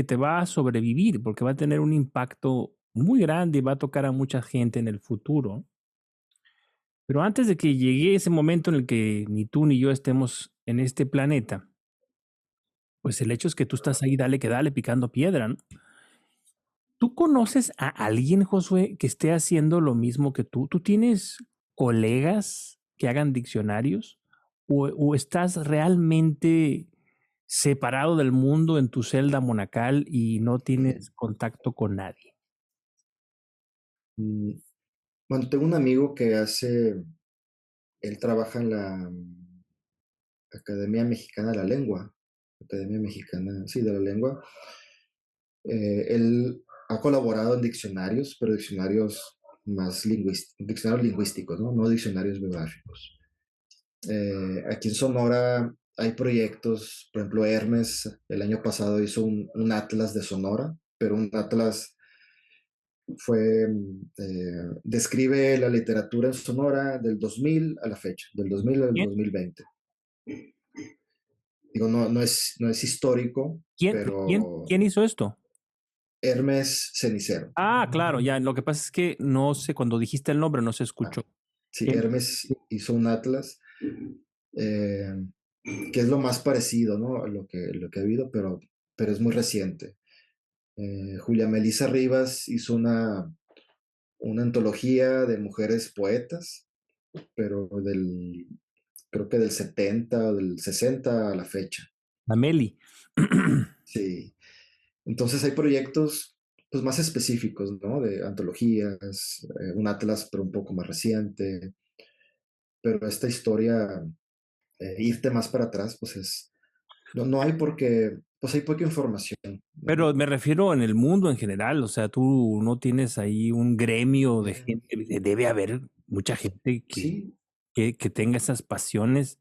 te va a sobrevivir, porque va a tener un impacto muy grande y va a tocar a mucha gente en el futuro. Pero antes de que llegue ese momento en el que ni tú ni yo estemos en este planeta, pues el hecho es que tú estás ahí, dale que dale, picando piedra, ¿no? ¿Tú conoces a alguien, Josué, que esté haciendo lo mismo que tú? ¿Tú tienes colegas que hagan diccionarios? ¿O estás realmente separado del mundo en tu celda monacal y no tienes contacto con nadie? Mm, Bueno, tengo un amigo que él trabaja en la Academia Mexicana de la Lengua, Academia Mexicana, sí, de la Lengua. Él ha colaborado en diccionarios, pero diccionarios diccionarios lingüísticos, ¿no? No diccionarios biográficos. Aquí en Sonora hay proyectos, por ejemplo, Hermes el año pasado hizo un atlas de Sonora, pero un atlas describe la literatura en Sonora del 2000 a la fecha, del 2000 al ¿Quién? 2020. Digo, no es histórico, pero ¿Quién hizo esto? Hermes Cenicero. Ah, claro, ya. Lo que pasa es que no sé, cuando dijiste el nombre no se Ah, escuchó. sí, ¿Quién? Hermes hizo un atlas, eh, que es lo más parecido, ¿no? A lo que ha habido, pero es muy reciente. Julia Melissa Rivas hizo una antología de mujeres poetas, pero creo que del 70 o del 60 a la fecha. La Meli. Sí. Entonces hay proyectos pues más específicos, ¿no? De antologías, un atlas pero un poco más reciente, pero esta historia, irte más para atrás, pues no hay porque, pues hay poca información, ¿no? Pero me refiero en el mundo en general, o sea, tú no tienes ahí un gremio de Eh, gente, debe haber mucha gente sí, que tenga esas pasiones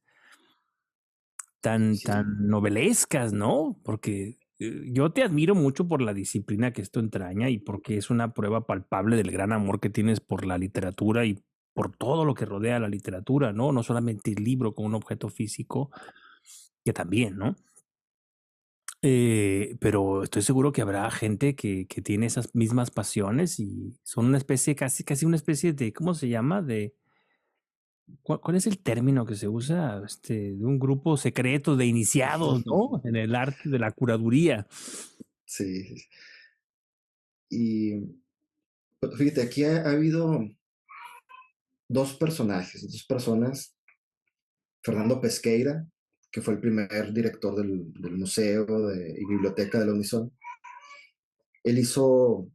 sí, tan novelescas, ¿no? Porque yo te admiro mucho por la disciplina que esto entraña y porque es una prueba palpable del gran amor que tienes por la literatura y por todo lo que rodea la literatura, ¿no? No solamente el libro como un objeto físico, que también, ¿no? Pero estoy seguro que habrá gente que tiene esas mismas pasiones y son una especie, casi una especie de, ¿cómo se llama? ¿Cuál es el término que se usa? De un grupo secreto de iniciados, ¿no? En el arte de la curaduría. sí. Y pues, fíjate, aquí ha habido dos personas, Fernando Pesqueira, que fue el primer director del museo y biblioteca de la Unison. Él hizo,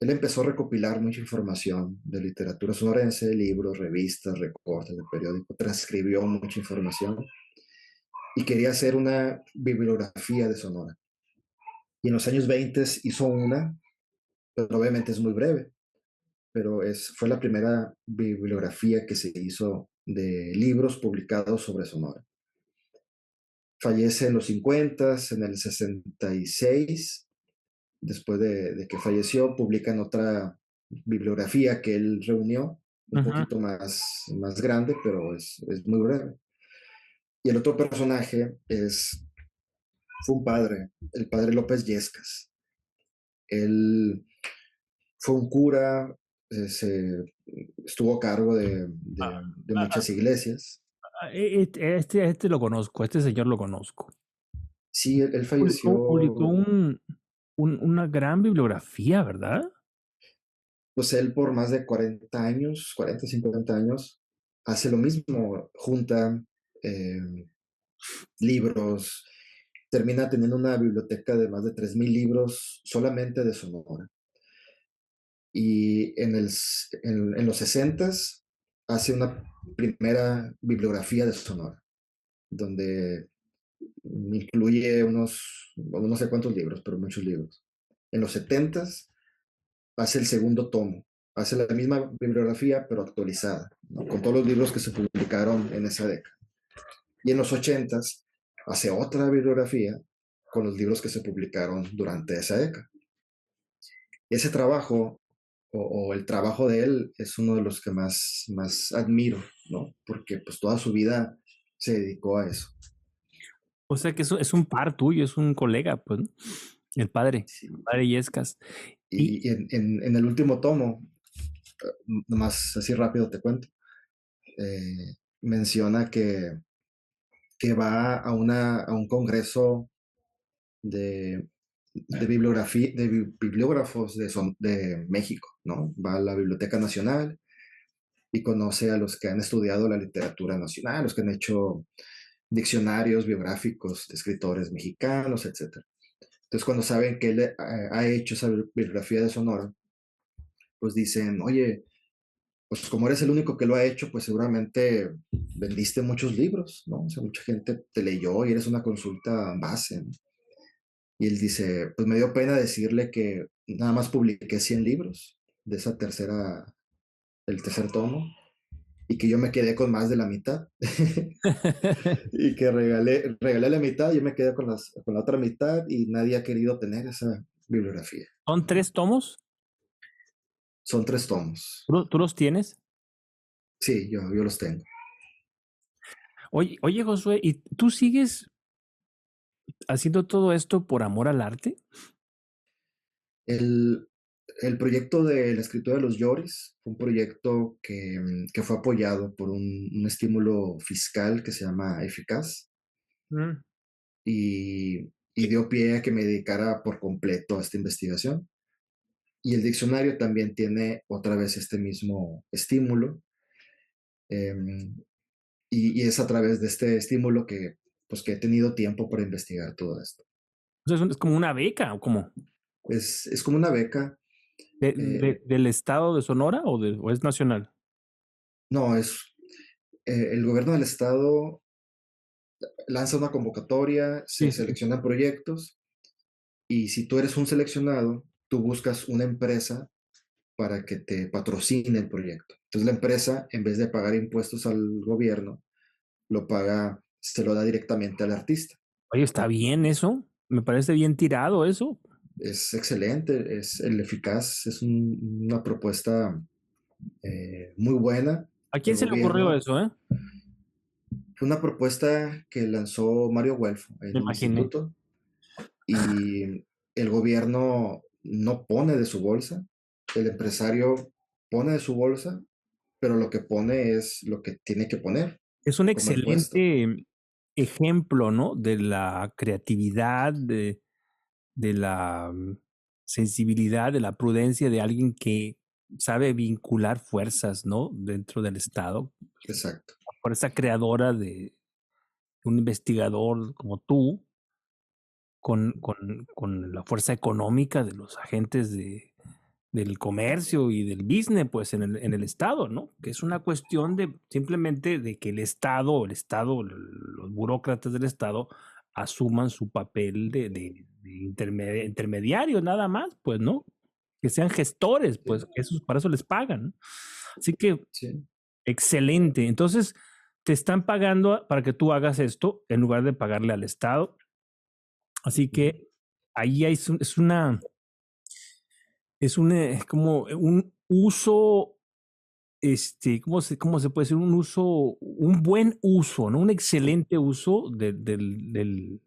él empezó a recopilar mucha información de literatura sonorense, libros, revistas, recortes de periódico, transcribió mucha información y quería hacer una bibliografía de Sonora. Y en los años 20 hizo una, pero obviamente es muy breve, pero fue la primera bibliografía que se hizo de libros publicados sobre Sonora. Fallece en los 50, en el 66, después de que falleció, publican otra bibliografía que él reunió, un Ujú. poquito más grande, pero es muy breve. Y el otro personaje fue un padre, el padre López Yescas. Él fue un cura, estuvo a cargo de Ah, muchas iglesias. este lo conozco, este señor lo conozco. Sí, él Publicó falleció, una gran bibliografía, ¿verdad? pues él por más de 40 años, 40, 50 años, hace lo mismo, junta eh, libros, termina teniendo una biblioteca de más de 3,000 libros solamente de Sonora. Y en los 60 hace una primera bibliografía de Sonora, donde incluye unos, bueno, no sé cuántos libros, pero muchos libros. En los setentas hace el segundo tomo, hace la misma bibliografía, pero actualizada, ¿no? Con todos los libros que se publicaron en esa década. Y en los ochentas hace otra bibliografía con los libros que se publicaron durante esa década. Y ese trabajo, o el trabajo de él, es uno de los que más admiro, ¿no? Porque pues toda su vida se dedicó a eso. O sea que es un par tuyo, es un colega, pues, ¿no? El Sí. padre Yescas. Y, Y en el último tomo, más así rápido te cuento, menciona que va a un congreso de, de bibliografía, de bibliógrafos de México, ¿no? Va a la Biblioteca Nacional y conoce a los que han estudiado la literatura nacional, los que han hecho diccionarios biográficos de escritores mexicanos, etcétera. Entonces, cuando saben que él ha hecho esa bibliografía de Sonora, pues dicen, oye, pues como eres el único que lo ha hecho, pues seguramente vendiste muchos libros, ¿no? O sea, mucha gente te leyó y eres una consulta base, ¿no? Y él dice, pues me dio pena decirle que nada más publiqué 100 libros de esa el tercer tomo, y que yo me quedé con más de la mitad. Y que regalé la mitad, yo me quedé con la otra mitad y nadie ha querido tener esa bibliografía. ¿Son 3 tomos? Son 3 tomos. ¿Tú los tienes? Sí, yo los tengo. Oye, Josué, ¿y tú sigues haciendo todo esto por amor al arte? El, el proyecto de la escritura de los Lloris fue un proyecto que fue apoyado por un estímulo fiscal que se llama Eficaz, Mm. y dio pie a que me dedicara por completo a esta investigación. Y el diccionario también tiene otra vez este mismo estímulo, em, y es a través de este estímulo pues, que he tenido tiempo para investigar todo esto. O sea, es como una beca, ¿o cómo? Es como una beca. ¿Del estado de Sonora o es nacional? No, el gobierno del estado lanza una convocatoria, se Sí, sí, sí. seleccionan proyectos, y si tú eres un seleccionado, tú buscas una empresa para que te patrocine el proyecto. Entonces la empresa, en vez de pagar impuestos al gobierno, se lo da directamente al artista. Oye, está bien eso. Me parece bien tirado eso. Es excelente, es el eficaz, es una propuesta muy buena ¿A del quién se le ocurrió gobierno. eso, eh? Fue una propuesta que lanzó Mario Guelfo Me en el imaginé. instituto, y el gobierno no pone de su bolsa, el empresario pone de su bolsa, pero lo que pone es lo que tiene que poner Es un como impuesto. excelente ejemplo, ¿no? De la creatividad, de la sensibilidad, de la prudencia de alguien que sabe vincular fuerzas, ¿no? Dentro del Estado. Exacto. Por esa creadora de un investigador como tú, con la fuerza económica de los agentes del comercio y del business, pues en el Estado, ¿no? Que es una cuestión de simplemente de que los burócratas del Estado asuman su papel de intermediario nada más, pues, ¿no? Que sean gestores, Sí, pues, para eso les pagan, ¿no? Así que, sí. excelente. Entonces, te están pagando para que tú hagas esto en lugar de pagarle al Estado. Así Ujú. que ahí es como un uso, ¿cómo se puede decir? Un buen uso, ¿no? Un excelente uso de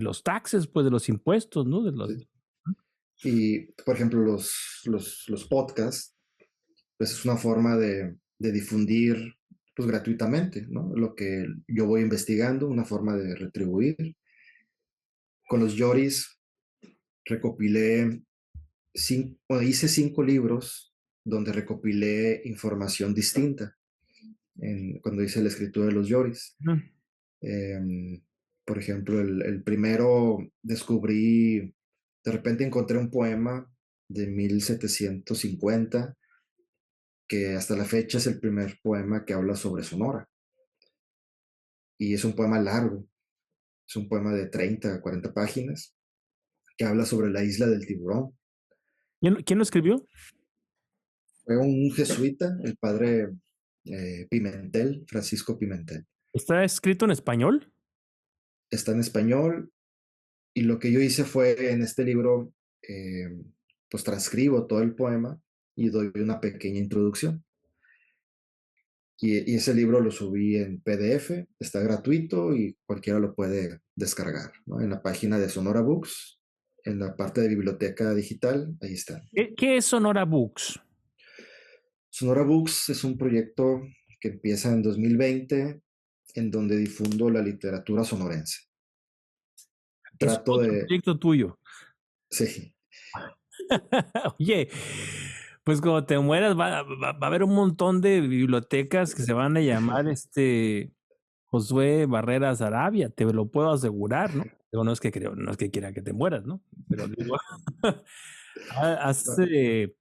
los taxes, pues de los impuestos, ¿no? Sí. Y, por ejemplo, los podcasts, pues es una forma de difundir pues gratuitamente, ¿no? Lo que yo voy investigando, una forma de retribuir. Con los Yoris recopilé hice 5 libros donde recopilé información distinta cuando hice la escritura de los Yoris. Ujú. Em, por ejemplo, el primero descubrí, de repente encontré un poema de 1750 que hasta la fecha es el primer poema que habla sobre Sonora. Y es un poema largo, es un poema de 30 a 40 páginas que habla sobre la isla del tiburón. ¿Quién lo escribió? Fue un jesuita, el padre Pimentel, Francisco Pimentel. ¿Está escrito en español? Está en español y lo que yo hice fue en este libro, eh, pues transcribo todo el poema y doy una pequeña introducción. Y ese libro lo subí en PDF, está gratuito y cualquiera lo puede descargar, ¿no? En la página de Sonora Books, en la parte de biblioteca digital, ahí está. ¿Qué es Sonora Books? Sonora Books es un proyecto que empieza en 2020, en donde difundo la literatura sonorense. Es Trato otro de, proyecto tuyo. sí, Oye, pues cuando te mueras va a haber un montón de bibliotecas que se van a llamar Josué Barreras Arabia, te lo puedo asegurar, ¿no? Digo, no es que quiera que te mueras, ¿no? Pero digo, has no, no,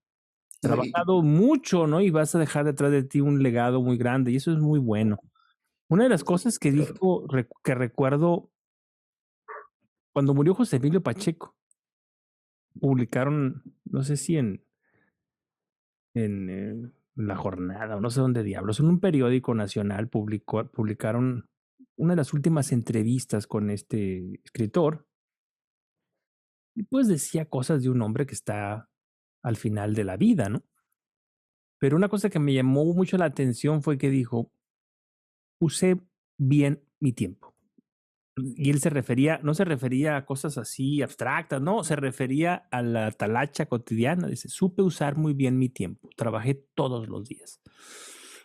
trabajado mucho, ¿no? Y vas a dejar detrás de ti un legado muy grande y eso es muy bueno. Una de las cosas que dijo, que recuerdo, cuando murió José Emilio Pacheco, publicaron, no sé si en La Jornada o no sé dónde diablos, en un periódico nacional publicaron una de las últimas entrevistas con este escritor y pues decía cosas de un hombre que está al final de la vida, ¿no? Pero una cosa que me llamó mucho la atención fue que dijo, usé bien mi tiempo. Y él no se refería a cosas así abstractas, no, se refería a la talacha cotidiana. Dice, supe usar muy bien mi tiempo, trabajé todos los días.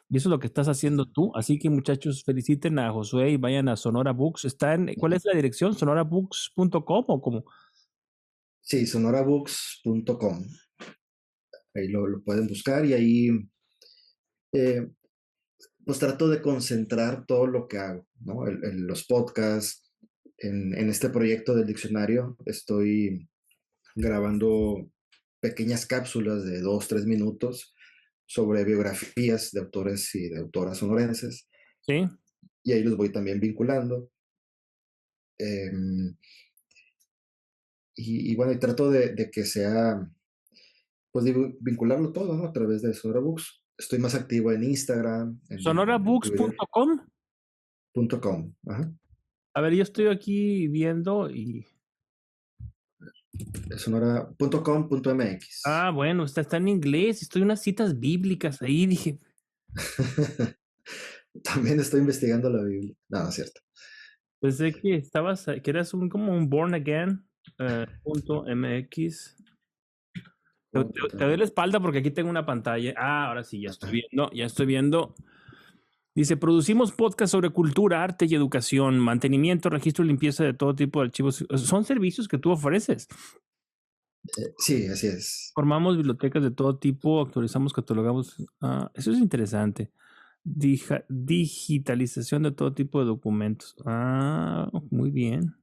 Y eso es lo que estás haciendo tú. Así que muchachos, feliciten a Josué y vayan a Sonora Books. ¿Cuál es la dirección? ¿Sonorabooks.com o cómo? sí, sonorabooks.com. Ahí lo pueden buscar y ahí eh, pues trato de concentrar todo lo que hago, ¿no? Los podcasts, en este proyecto del diccionario estoy grabando pequeñas cápsulas de 2, 3 minutos sobre biografías de autores y de autoras sonorenses Sí. y ahí los voy también vinculando. Eh, bueno, y trato de que sea, pues vincularlo todo, ¿no? A través de Sonora Books. Estoy más activo en Instagram, en Twitter, Sonorabooks.com. .com. Ajá. A ver, yo estoy aquí viendo y... Sonora.com.mx. Bueno, está en inglés. Estoy en unas citas bíblicas ahí. Dije, También estoy investigando la Biblia. No, no es cierto. pensé que eras como un born again punto MX. Te doy la espalda porque aquí tengo una pantalla. Ahora sí, Ajá. ya estoy viendo. Dice, producimos podcast sobre cultura, arte y educación, mantenimiento, registro y limpieza de todo tipo de archivos. Son servicios que tú ofreces. Sí, así es. Formamos bibliotecas de todo tipo, actualizamos, catalogamos. Eso es interesante. Digitalización de todo tipo de documentos. Muy bien.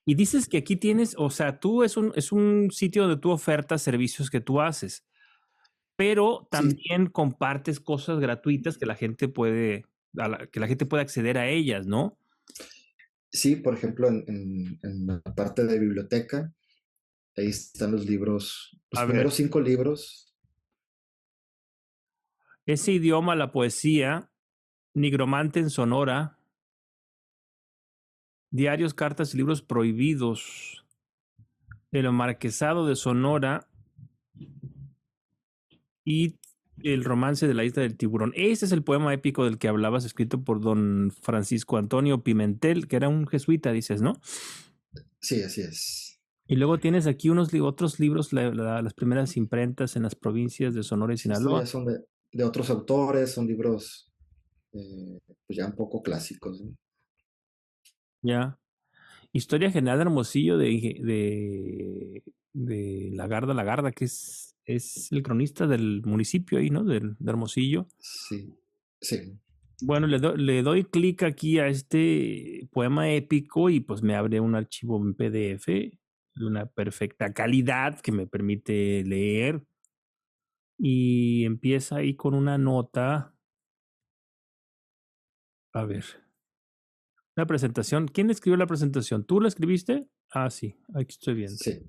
Y dices que aquí tienes, o sea, es un sitio donde tú ofertas servicios que tú haces, pero Sí, también compartes cosas gratuitas que la gente puede acceder a ellas, ¿no? sí, por ejemplo, en la parte de biblioteca, ahí están los libros, los A ver, primeros 5 libros. ese idioma, la poesía, Nigromante en Sonora, diarios, cartas y libros prohibidos, el Marquesado de Sonora y el romance de la isla del tiburón. Ese es el poema épico del que hablabas, escrito por don Francisco Antonio Pimentel, que era un jesuita, dices, ¿no? Sí, así es. Y luego tienes aquí otros libros, las primeras imprentas en las provincias de Sonora y Sí, estos Sinaloa. ya son de otros autores, son libros pues ya un poco clásicos, ¿no? Ya. Historia General de Hermosillo de Lagarda, que es el cronista del municipio ahí, ¿no? De Hermosillo. Sí, sí, Bueno, le doy clic aquí a este poema épico y pues me abre un archivo en PDF de una perfecta calidad que me permite leer. y empieza ahí con una nota. A ver, una presentación. ¿Quién escribió la presentación? ¿Tú la escribiste? Ah, sí, aquí estoy viendo. Sí,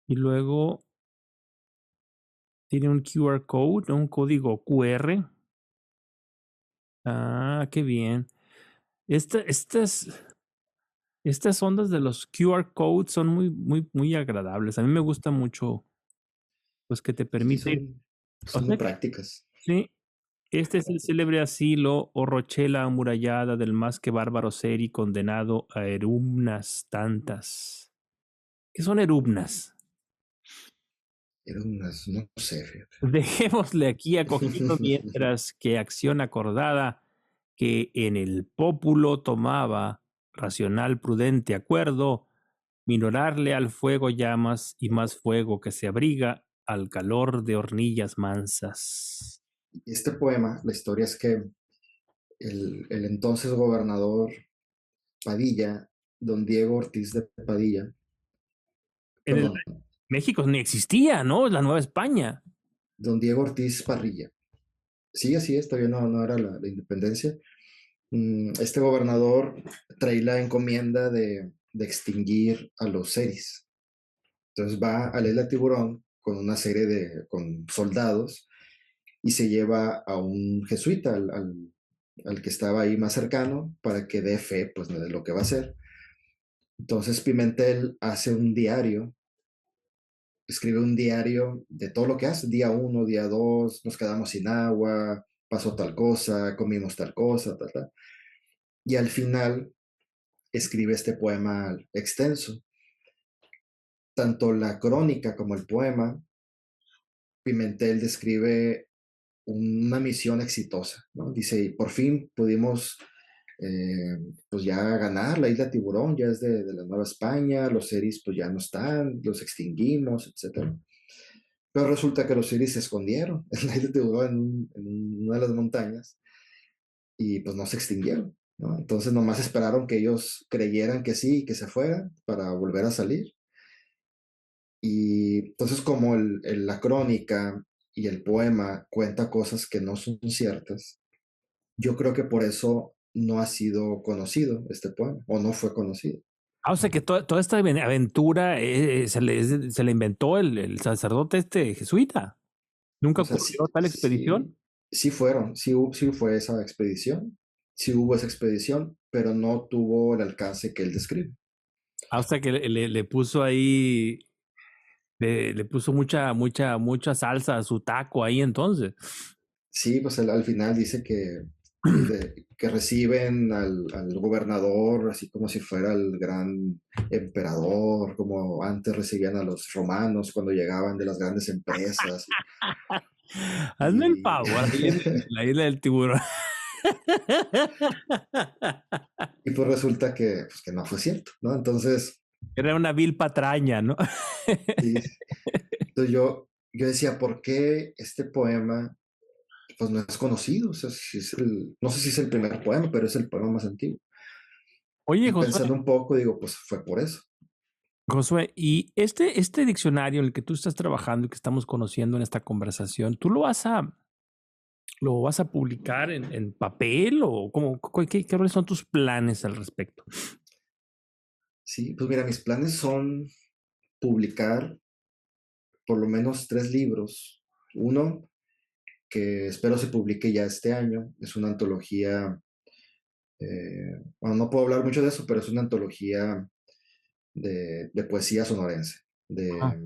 Y luego tiene un QR code, un código QR. Ah, qué bien. Estas ondas de los QR codes son muy agradables. A mí me gusta mucho, pues que te sí, permite, o son muy sea que prácticas. sí, este es el célebre asilo o rochela amurallada del más que bárbaro ser y condenado a erumnas tantas. ¿Qué son erumnas? Eran unas, no sé, fíjate. Dejémosle aquí acogido mientras que acción acordada que en el pópulo tomaba racional prudente acuerdo, minorarle al fuego llamas y más fuego que se abriga al calor de hornillas mansas. Este poema, la historia es que el entonces gobernador Padilla, don Diego Ortiz de Padilla, En el perdón, México ni existía, ¿no? Es la Nueva España. don Diego Ortiz Parrilla. Sí, así es, todavía no era la independencia. Este gobernador trae la encomienda de extinguir a los seris. Entonces va a la isla Tiburón con una serie con soldados y se lleva a un jesuita, al que estaba ahí más cercano, para que dé fe pues, de lo que va a hacer. Entonces Pimentel hace un diario, escribe un diario de todo lo que hace, día uno, día dos, nos quedamos sin agua, pasó tal cosa, comimos tal cosa, tal, tal. Y al final escribe este poema extenso. Tanto la crónica como el poema, Pimentel describe una misión exitosa, ¿no? Dice, por fin pudimos pues ya ganar la isla Tiburón, ya es de la Nueva España, los seris pues ya no están, los extinguimos, etcétera. Pero resulta que los seris se escondieron en la isla Tiburón, en una de las montañas, y pues no se extinguieron, ¿no? Entonces nomás esperaron que ellos creyeran que sí, que se fueran para volver a salir. Y entonces como la crónica y el poema cuenta cosas que no son ciertas, yo creo que por eso no ha sido conocido este poema, o no fue conocido. Ah, o sea que toda esta aventura se le inventó el sacerdote este jesuita. ¿Nunca O sea, sí, ocurrió tal expedición? sí, sí fueron, sí fue esa expedición, sí hubo esa expedición, pero no tuvo el alcance que él describe. Ah, o sea que le puso ahí, le puso mucha salsa a su taco ahí entonces. Sí, pues al final dice que reciben al gobernador así como si fuera el gran emperador, como antes recibían a los romanos cuando llegaban de las grandes empresas. Hazme el Y, favor, ahí en la isla del tiburón. y pues resulta pues que no fue cierto, ¿no? Entonces, Era una vil patraña, ¿no? sí, entonces yo decía, ¿por qué este poema pues no es conocido? O sea, si es no sé si es el primer poema, pero es el poema más antiguo. Oye, Y Josué, pensando un poco, digo, pues fue por eso. Josué, y este diccionario en el que tú estás trabajando y que estamos conociendo en esta conversación, ¿tú lo vas a publicar en papel o cuáles son tus planes al respecto? Sí, pues mira, mis planes son publicar por lo menos 3 libros. Uno que espero se publique ya este año, es una antología, bueno, no puedo hablar mucho de eso, pero es una antología de poesía sonorense, Ajá.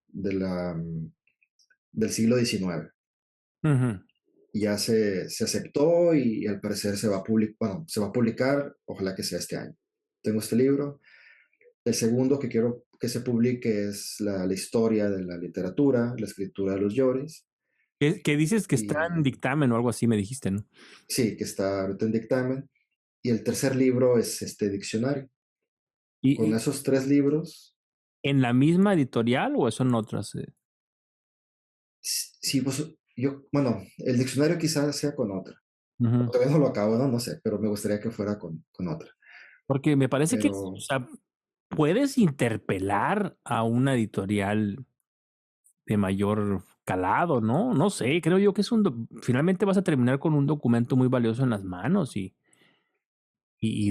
de del siglo XIX. Ujú. Ya se aceptó y al parecer se va a bueno, se va a publicar, ojalá que sea este año. Tengo este libro. El segundo que quiero que se publique es la historia de la literatura, la escritura de los llores. Que dices que está en Y dictamen o algo así, me dijiste, ¿no? sí, que está ahorita en dictamen. Y el tercer libro es este diccionario. Con ¿Y esos 3 libros, en la misma editorial o son otras? sí, pues yo, bueno, el diccionario quizás sea con otra. Ujú. Todavía no lo acabo, ¿no? No sé, pero me gustaría que fuera con otra. Porque me parece que, o Pero sea, puedes interpelar a una editorial de mayor calado, ¿no? No sé, creo yo que es finalmente vas a terminar con un documento muy valioso en las manos y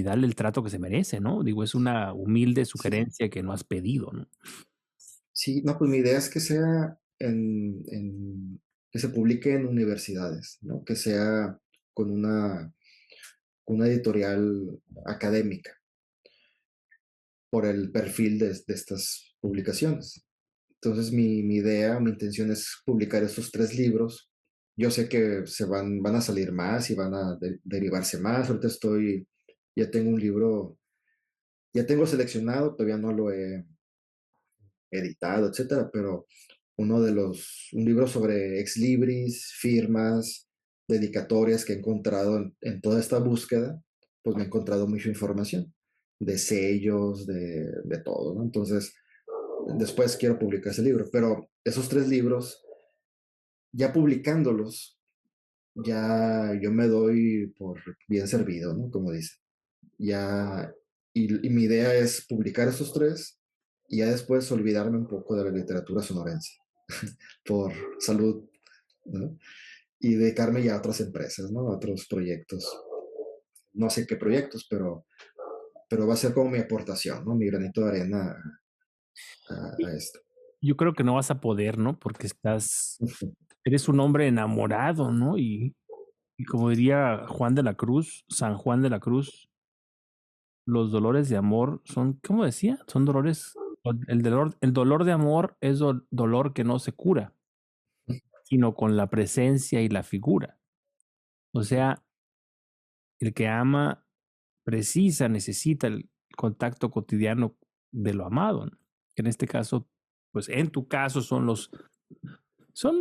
darle el trato que se merece, ¿no? Digo, es una humilde Sí, sugerencia que no has pedido, ¿no? sí, no, pues mi idea es que sea que se publique en universidades, ¿no? Que sea con una editorial académica por el perfil de estas publicaciones. Entonces mi idea, mi intención es publicar estos 3 libros. Yo sé que van a salir más y van a derivarse más. Ahorita ya tengo un libro, ya tengo seleccionado, todavía no lo he editado, etcétera, pero un libro sobre ex libris, firmas, dedicatorias que he encontrado en toda esta búsqueda, pues me he encontrado mucha información de sellos, de todo, ¿no? Entonces, después quiero publicar ese libro, pero esos 3 libros, ya publicándolos, ya yo me doy por bien servido, ¿no? Como dice. Ya, y mi idea es publicar esos 3 y ya después olvidarme un poco de la literatura sonorense por salud, ¿no? Y dedicarme ya a otras empresas, ¿no? A otros proyectos. No sé qué proyectos, pero va a ser como mi aportación, ¿no? Mi granito de arena a esto. Yo creo que no vas a poder, ¿no? Porque eres un hombre enamorado, ¿no? Y como diría Juan de la Cruz, San Juan de la Cruz, los dolores de amor son, ¿cómo decía? Son dolores, el dolor de amor es dolor que no se cura, sino con la presencia y la figura. O sea, el que ama necesita el contacto cotidiano de lo amado, ¿no? Que en este caso, pues en tu caso son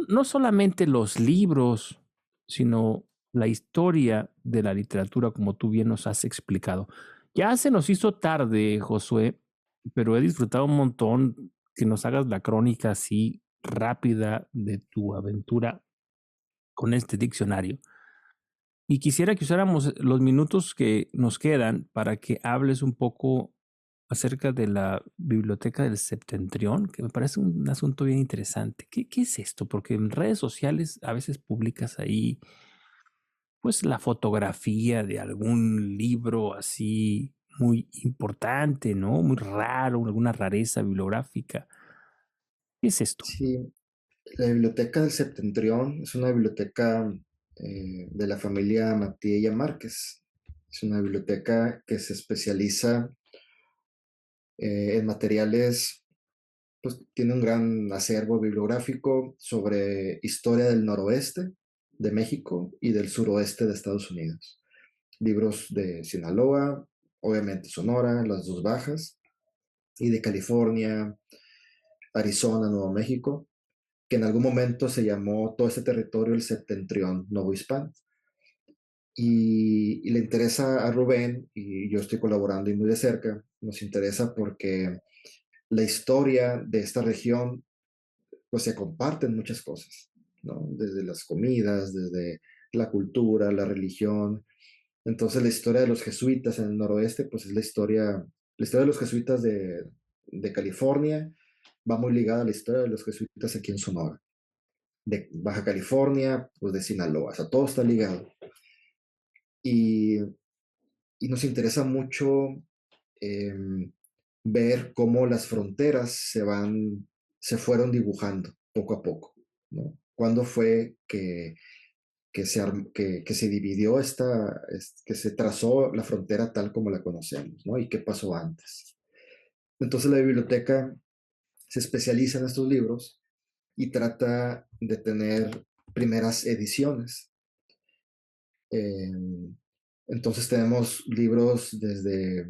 no solamente los libros, sino la historia de la literatura, como tú bien nos has explicado. Ya se nos hizo tarde, Josué, pero he disfrutado un montón que nos hagas la crónica así rápida de tu aventura con este diccionario. Y quisiera que usáramos los minutos que nos quedan para que hables un poco acerca de la biblioteca del Septentrión, que me parece un asunto bien interesante. ¿Qué es esto? Porque en redes sociales a veces publicas ahí, pues, la fotografía de algún libro así muy importante, ¿no? Muy raro, alguna rareza bibliográfica. ¿Qué es esto? Sí, la biblioteca del Septentrión es una biblioteca de la familia Matilla Márquez. Es una biblioteca que se especializa en materiales, pues tiene un gran acervo bibliográfico sobre historia del noroeste de México y del suroeste de Estados Unidos. Libros de Sinaloa, obviamente Sonora, las dos bajas, y de California, Arizona, Nuevo México, que en algún momento se llamó todo este territorio el Septentrión Novohispano. Y le interesa a Rubén, y yo estoy colaborando y muy de cerca, nos interesa porque la historia de esta región, pues se comparten muchas cosas, ¿no? Desde las comidas, desde la cultura, la religión. Entonces la historia de los jesuitas en el noroeste, pues es la historia de los jesuitas de California va muy ligada a la historia de los jesuitas aquí en Sonora, de Baja California, pues de Sinaloa, o sea, todo está ligado. Y, y nos interesa mucho eh, ver cómo las fronteras se fueron dibujando poco a poco, ¿no? ¿Cuándo fue que se dividió que se trazó la frontera tal como la conocemos, ¿no? ¿Y qué pasó antes? Entonces la biblioteca se especializa en estos libros y trata de tener primeras ediciones. Eh, entonces tenemos libros desde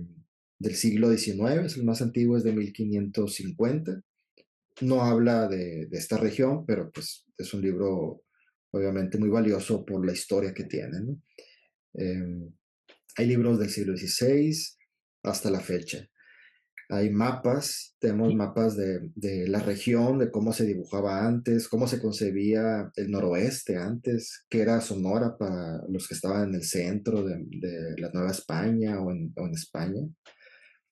del siglo XIX, el más antiguo es de 1550. No habla de esta región, pero pues es un libro obviamente muy valioso por la historia que tiene, ¿no? Eh, Hay libros del siglo XVI hasta la fecha. Hay mapas, tenemos mapas de la región, de cómo se dibujaba antes, cómo se concebía el noroeste antes, que era Sonora para los que estaban en el centro de la Nueva España o en España.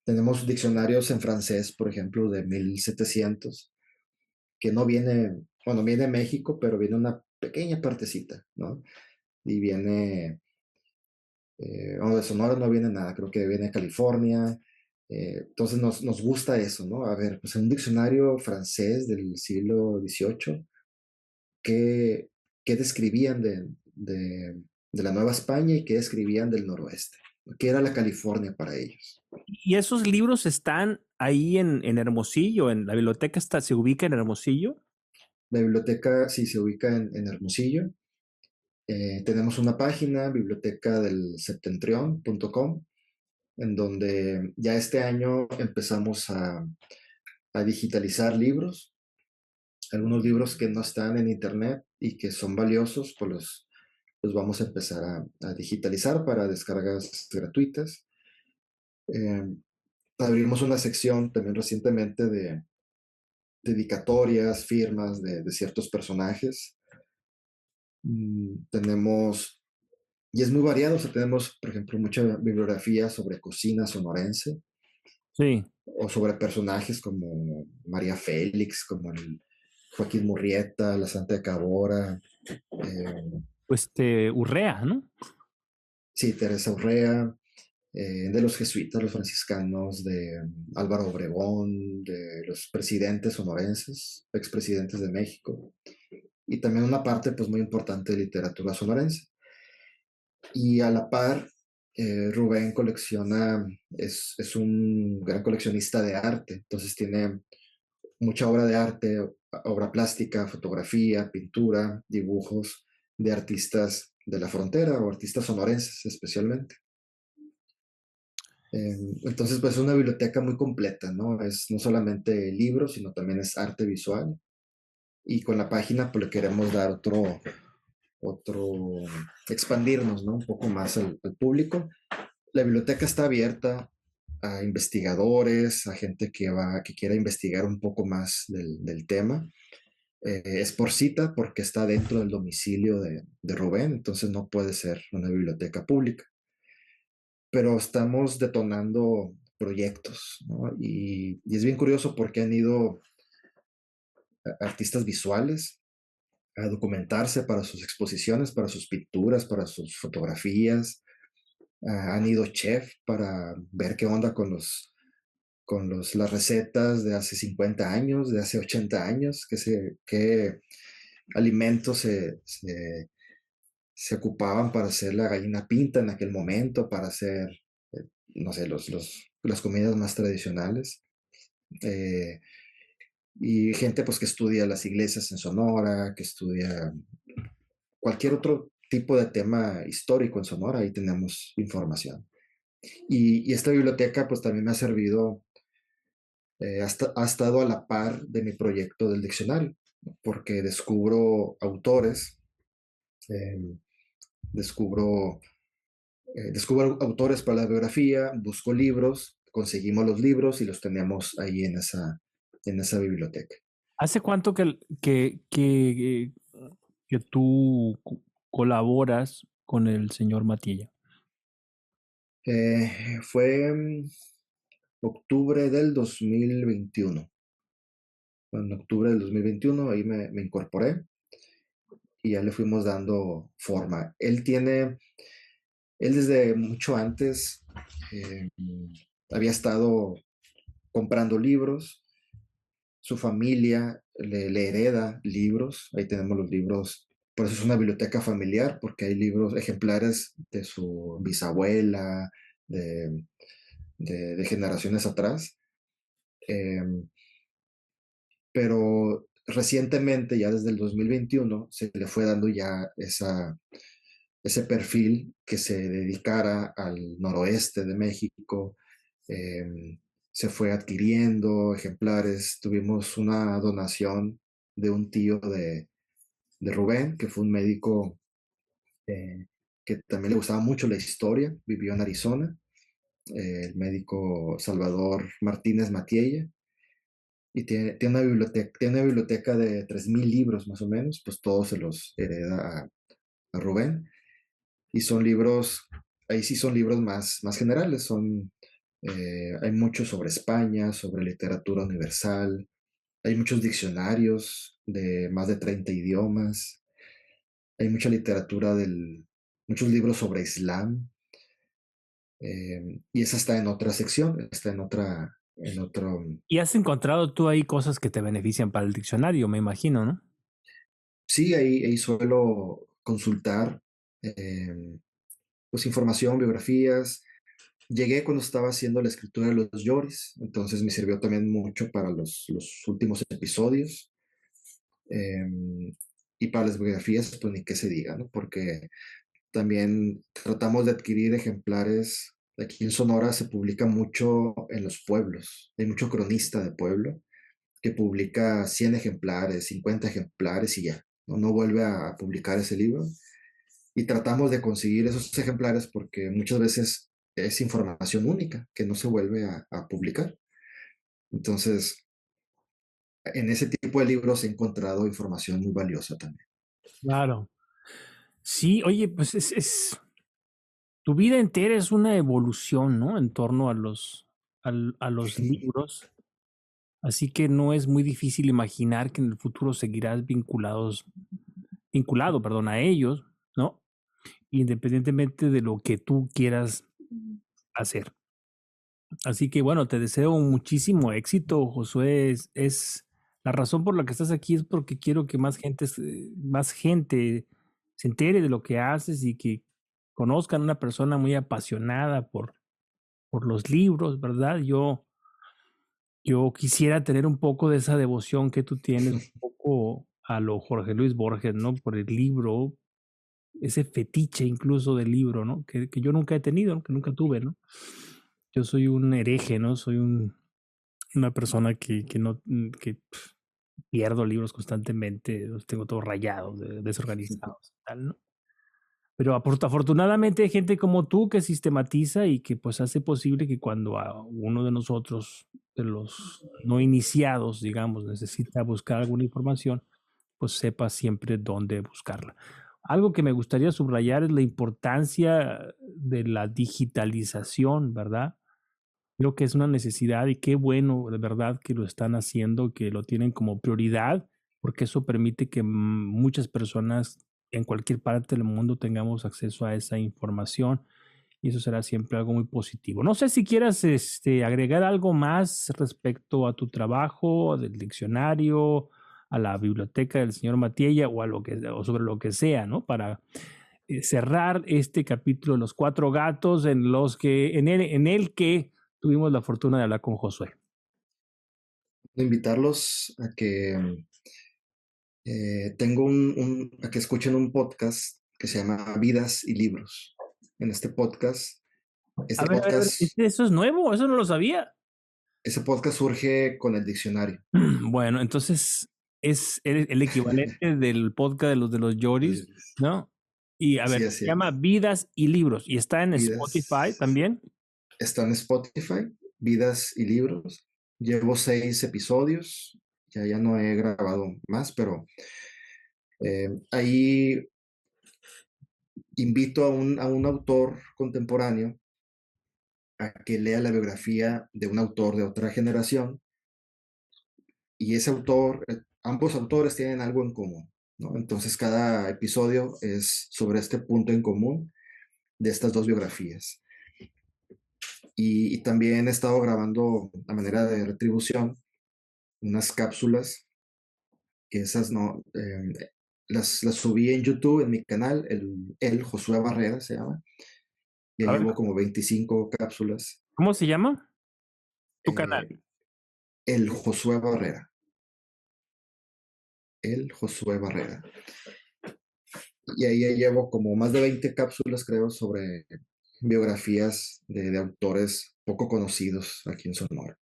Tenemos diccionarios en francés, por ejemplo, de 1700, que no viene bueno, viene México, pero viene una pequeña partecita, ¿no? Y viene, de Sonora no viene nada, creo que viene California. Entonces nos gusta eso, ¿no? A ver, pues en un diccionario francés del siglo XVIII, ¿qué, qué describían de la Nueva España y qué describían del noroeste? ¿Qué era la California para ellos? ¿Y esos libros están ahí en Hermosillo? ¿En la biblioteca está, se ubica en Hermosillo? La biblioteca sí se ubica en Hermosillo. Tenemos una página, biblioteca del septentrión.com, en donde ya este año empezamos a digitalizar libros, algunos libros que no están en internet y que son valiosos, pues los vamos a empezar a digitalizar para descargas gratuitas. Eh, Abrimos una sección también recientemente de dedicatorias, firmas de ciertos personajes. Tenemos, y es muy variado, o sea, tenemos, por ejemplo, mucha bibliografía sobre cocina sonorense Sí. o sobre personajes como María Félix, como el Joaquín Murrieta, la Santa de Cabora, Pues Urrea, ¿no? sí, Teresa Urrea, de los jesuitas, los franciscanos, de Álvaro Obregón, de los presidentes sonorenses, expresidentes de México, y también una parte pues muy importante de literatura sonorense. Y a la par, Rubén colecciona, es un gran coleccionista de arte, entonces tiene mucha obra de arte, obra plástica, fotografía, pintura, dibujos de artistas de la frontera o artistas sonorenses especialmente. Entonces, pues es una biblioteca muy completa, ¿no? Es no solamente libros, sino también es arte visual. Y con la página, pues le queremos dar expandirnos, ¿no? Un poco más al público. La biblioteca está abierta a investigadores, a gente que quiera investigar un poco más del tema. Es por cita porque está dentro del domicilio de Rubén, entonces no puede ser una biblioteca pública. Pero estamos detonando proyectos, ¿no? Y es bien curioso porque han ido artistas visuales a documentarse para sus exposiciones, para sus pinturas, para sus fotografías. Han ido chef para ver qué onda las recetas de hace 50 años, de hace 80 años, qué alimentos se ocupaban para hacer la gallina pinta en aquel momento, para hacer, no sé, las comidas más tradicionales. Eh, y gente pues que estudia las iglesias en Sonora, que estudia cualquier otro tipo de tema histórico en Sonora, ahí tenemos información. Y esta biblioteca pues también me ha servido, ha estado a la par de mi proyecto del diccionario, porque eh, descubro descubro autores para la biografía, busco libros, conseguimos los libros y los tenemos ahí en esa biblioteca. ¿Hace cuánto que tú colaboras con el señor Matilla? Fue en octubre del 2021. En octubre del 2021 ahí me incorporé y ya le fuimos dando forma. Él desde mucho antes eh, había estado comprando libros, su familia le hereda libros, ahí tenemos los libros, por eso es una biblioteca familiar, porque hay libros ejemplares de su bisabuela, de, de generaciones atrás. Eh, pero recientemente, ya desde el 2021, se le fue dando ya ese perfil que se dedicara al noroeste de México. eh, Se fue adquiriendo ejemplares. Tuvimos una donación de un tío de Rubén, que fue un médico eh, que también le gustaba mucho la historia, vivió en Arizona, el médico Salvador Martínez Matiella, y tiene una biblioteca de 3,000 libros más o menos, pues todos se los hereda a Rubén. Y son libros, ahí sí son libros más generales, hay muchos sobre España, sobre literatura universal, hay muchos diccionarios de más de 30 idiomas. Hay mucha literatura muchos libros sobre Islam. Y esa está en otra sección, está en otro. Y has encontrado tú ahí cosas que te benefician para el diccionario, me imagino, ¿no? Sí, ahí suelo consultar eh, pues información, biografías. Llegué cuando estaba haciendo la escritura de los Lloris, entonces me sirvió también mucho para los últimos episodios. Y para las biografías, pues ni qué se diga, ¿no? Porque también tratamos de adquirir ejemplares. Aquí en Sonora se publica mucho en los pueblos. Hay mucho cronista de pueblo que publica 100 ejemplares, 50 ejemplares y ya. No vuelve a publicar ese libro. Y tratamos de conseguir esos ejemplares porque muchas veces es información única que no se vuelve a publicar. Entonces, en ese tipo de libros he encontrado información muy valiosa también. Claro. Sí, oye, pues tu vida entera es una evolución, ¿no? En torno a a los libros. Así que no es muy difícil imaginar que en el futuro seguirás vinculado, perdón, a ellos, ¿no? Independientemente de lo que tú quieras hacer. Así que bueno, te deseo muchísimo éxito, Josué. La razón por la que estás aquí es porque quiero que más gente se entere de lo que haces y que conozcan a una persona muy apasionada por los libros, ¿verdad? Yo quisiera tener un poco de esa devoción que tú tienes, un poco a lo Jorge Luis Borges, ¿no? Por el libro, ese fetiche incluso del libro, ¿no? Que yo nunca he tenido, ¿no? Que nunca tuve, ¿no? Yo soy un hereje, ¿no? Soy una persona que no, pierdo libros constantemente, los tengo todos rayados, desorganizados, tal, ¿no? Pero afortunadamente hay gente como tú que sistematiza y que pues hace posible que cuando a uno de nosotros, de los no iniciados, digamos, necesita buscar alguna información, pues sepa siempre dónde buscarla. Algo que me gustaría subrayar es la importancia de la digitalización, ¿verdad? Creo que es una necesidad y qué bueno, de verdad, que lo están haciendo, que lo tienen como prioridad, porque eso permite que muchas personas en cualquier parte del mundo tengamos acceso a esa información y eso será siempre algo muy positivo. No sé si quieras agregar algo más respecto a tu trabajo, del diccionario, a la biblioteca del señor Matiella o o sobre lo que sea, ¿no? Para cerrar este capítulo de los cuatro gatos en el que tuvimos la fortuna de hablar con Josué. Invitarlos a que a que escuchen un podcast que se llama Vidas y Libros. En A ver, eso es nuevo, eso no lo sabía. ese podcast surge con el diccionario. Bueno, entonces es el equivalente del podcast de los Yoris, ¿no? Y a Sí, ver, así se llama es. Vidas y Libros y está en Spotify Vidas también. está en Spotify, Vidas y Libros. Llevo 6 episodios, ya no he grabado más, pero ahí invito a un autor contemporáneo a que lea la biografía de un autor de otra generación y ese autor, ambos autores tienen algo en común, ¿no? Entonces cada episodio es sobre este punto en común de estas dos biografías. Y también he estado grabando a manera de retribución unas cápsulas, que esas no, las subí en YouTube, en mi canal, el Josué Barrera se llama. Ya A ver, llevo como 25 cápsulas. ¿cómo se llama tu canal? eh, el Josué Barrera. El Josué Barrera. Y ahí ya llevo como más de 20 cápsulas, creo, sobre biografías de autores poco conocidos aquí en Sonora.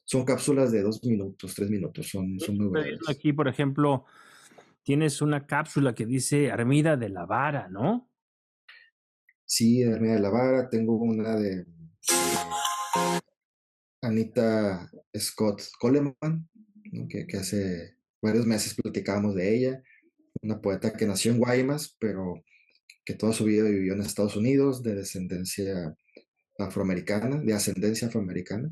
Son cápsulas de 2 minutos, 3 minutos, son muy Estoy viendo breves. aquí, por ejemplo, tienes una cápsula que dice Armida de la Vara, ¿no? Sí, de Hermida de la Vara, tengo una de Anita Scott Coleman, ¿no? Que hace varios meses platicábamos de ella, una poeta que nació en Guaymas, pero que toda su vida vivió en Estados Unidos, de descendencia afroamericana, de ascendencia afroamericana.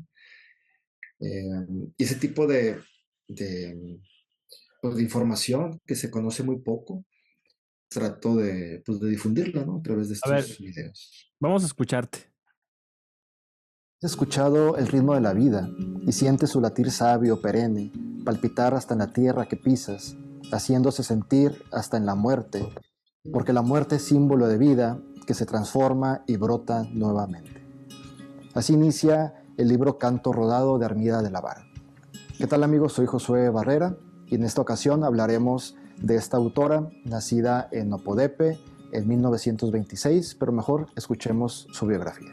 Y ese tipo de pues, de información que se conoce muy poco, trato de, pues, de difundirla, ¿no? A través de A ver, estos videos. vamos a escucharte. ¿Has escuchado el ritmo de la vida y sientes su latir sabio, perenne, palpitar hasta en la tierra que pisas, haciéndose sentir hasta en la muerte, porque la muerte es símbolo de vida que se transforma y brota nuevamente? Así inicia el libro Canto Rodado de Armida de la Vara. ¿Qué tal, amigos? Soy Josué Barrera y en esta ocasión hablaremos de esta autora nacida en Opodepe en 1926, pero mejor escuchemos su biografía.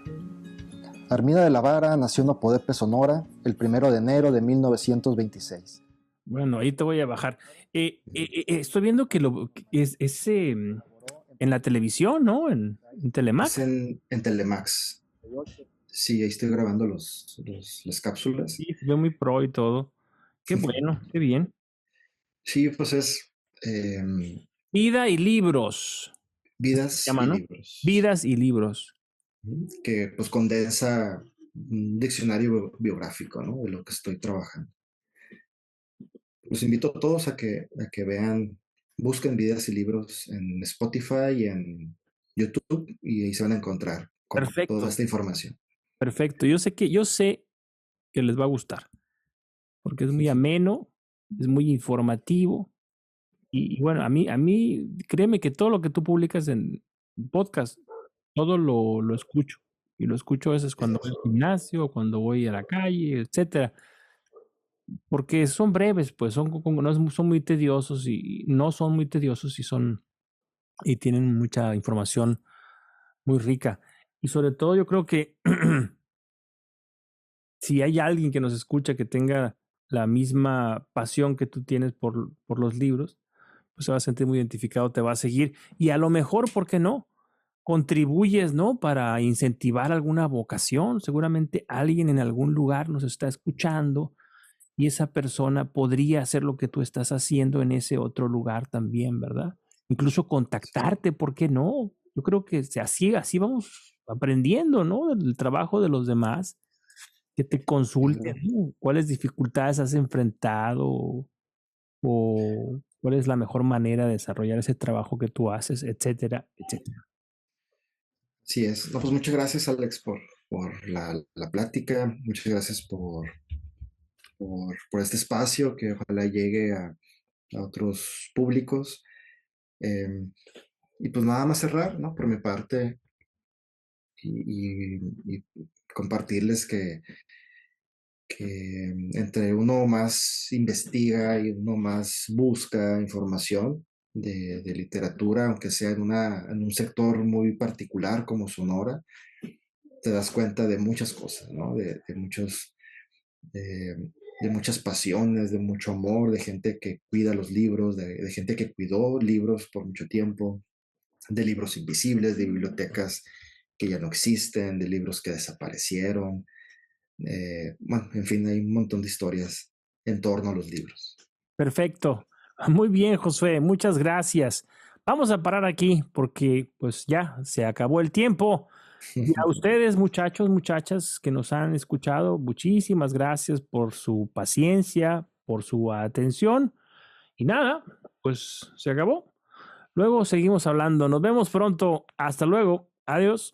Armida de la Vara nació en Opodepe, Sonora, el 1 de enero de 1926. Bueno, ahí te voy a bajar. Estoy viendo que que es en la televisión, ¿no? En Es Telemac. en Telemax. Sí, ahí estoy grabando las cápsulas. Sí, se ve muy pro y todo. Qué bueno, qué bien. Sí, pues es em, Vida y libros. Se vidas llama, y ¿no? libros, Vidas y libros. que pues condensa un diccionario biográfico, ¿no? De lo que estoy trabajando. Los invito a todos a que vean, busquen vidas y libros en Spotify y en YouTube y ahí se van a encontrar con toda Perfecto, esta información. perfecto. Yo sé que les va a gustar, porque es muy ameno, es muy informativo. Y bueno, a mí, créeme que todo lo que tú publicas en podcast, todo lo escucho. Y lo escucho a veces cuando voy al gimnasio, cuando voy a la calle, etcétera. Porque son breves, pues son muy tediosos y no son muy tediosos y tienen mucha información muy rica. Y sobre todo yo creo que si hay alguien que nos escucha que tenga la misma pasión que tú tienes por los libros, pues se va a sentir muy identificado, te va a seguir y a lo mejor, ¿por qué no? Contribuyes, ¿no? Para incentivar alguna vocación. Seguramente alguien en algún lugar nos está escuchando y esa persona podría hacer lo que tú estás haciendo en ese otro lugar también, ¿verdad? Incluso contactarte, ¿por qué no? Yo creo que así vamos aprendiendo, ¿no? Del trabajo de los demás, que te consulten, Claro. ¿no? ¿Cuáles dificultades has enfrentado o cuál es la mejor manera de desarrollar ese trabajo que tú haces, etcétera, etcétera? Sí es. No, pues muchas gracias, Alex, por la plática. Muchas gracias por este espacio que ojalá llegue a otros públicos. Em, y pues nada más cerrar, ¿no? Por mi parte y compartirles que entre uno más investiga y uno más busca información de literatura, aunque sea en un sector muy particular como Sonora, te das cuenta de muchas cosas, ¿no? De, de muchas pasiones, de mucho amor, de gente que cuida los libros, de gente que cuidó libros por mucho tiempo, de libros invisibles, de bibliotecas que ya no existen, de libros que desaparecieron. Bueno, en fin, hay un montón de historias en torno a los libros. Perfecto. Muy bien, Josué, muchas gracias. Vamos a parar aquí porque pues ya se acabó el tiempo. Y a ustedes, muchachos, muchachas que nos han escuchado, muchísimas gracias por su paciencia, por su atención. Y nada, pues se acabó. Luego seguimos hablando. Nos vemos pronto. Hasta luego. Adiós.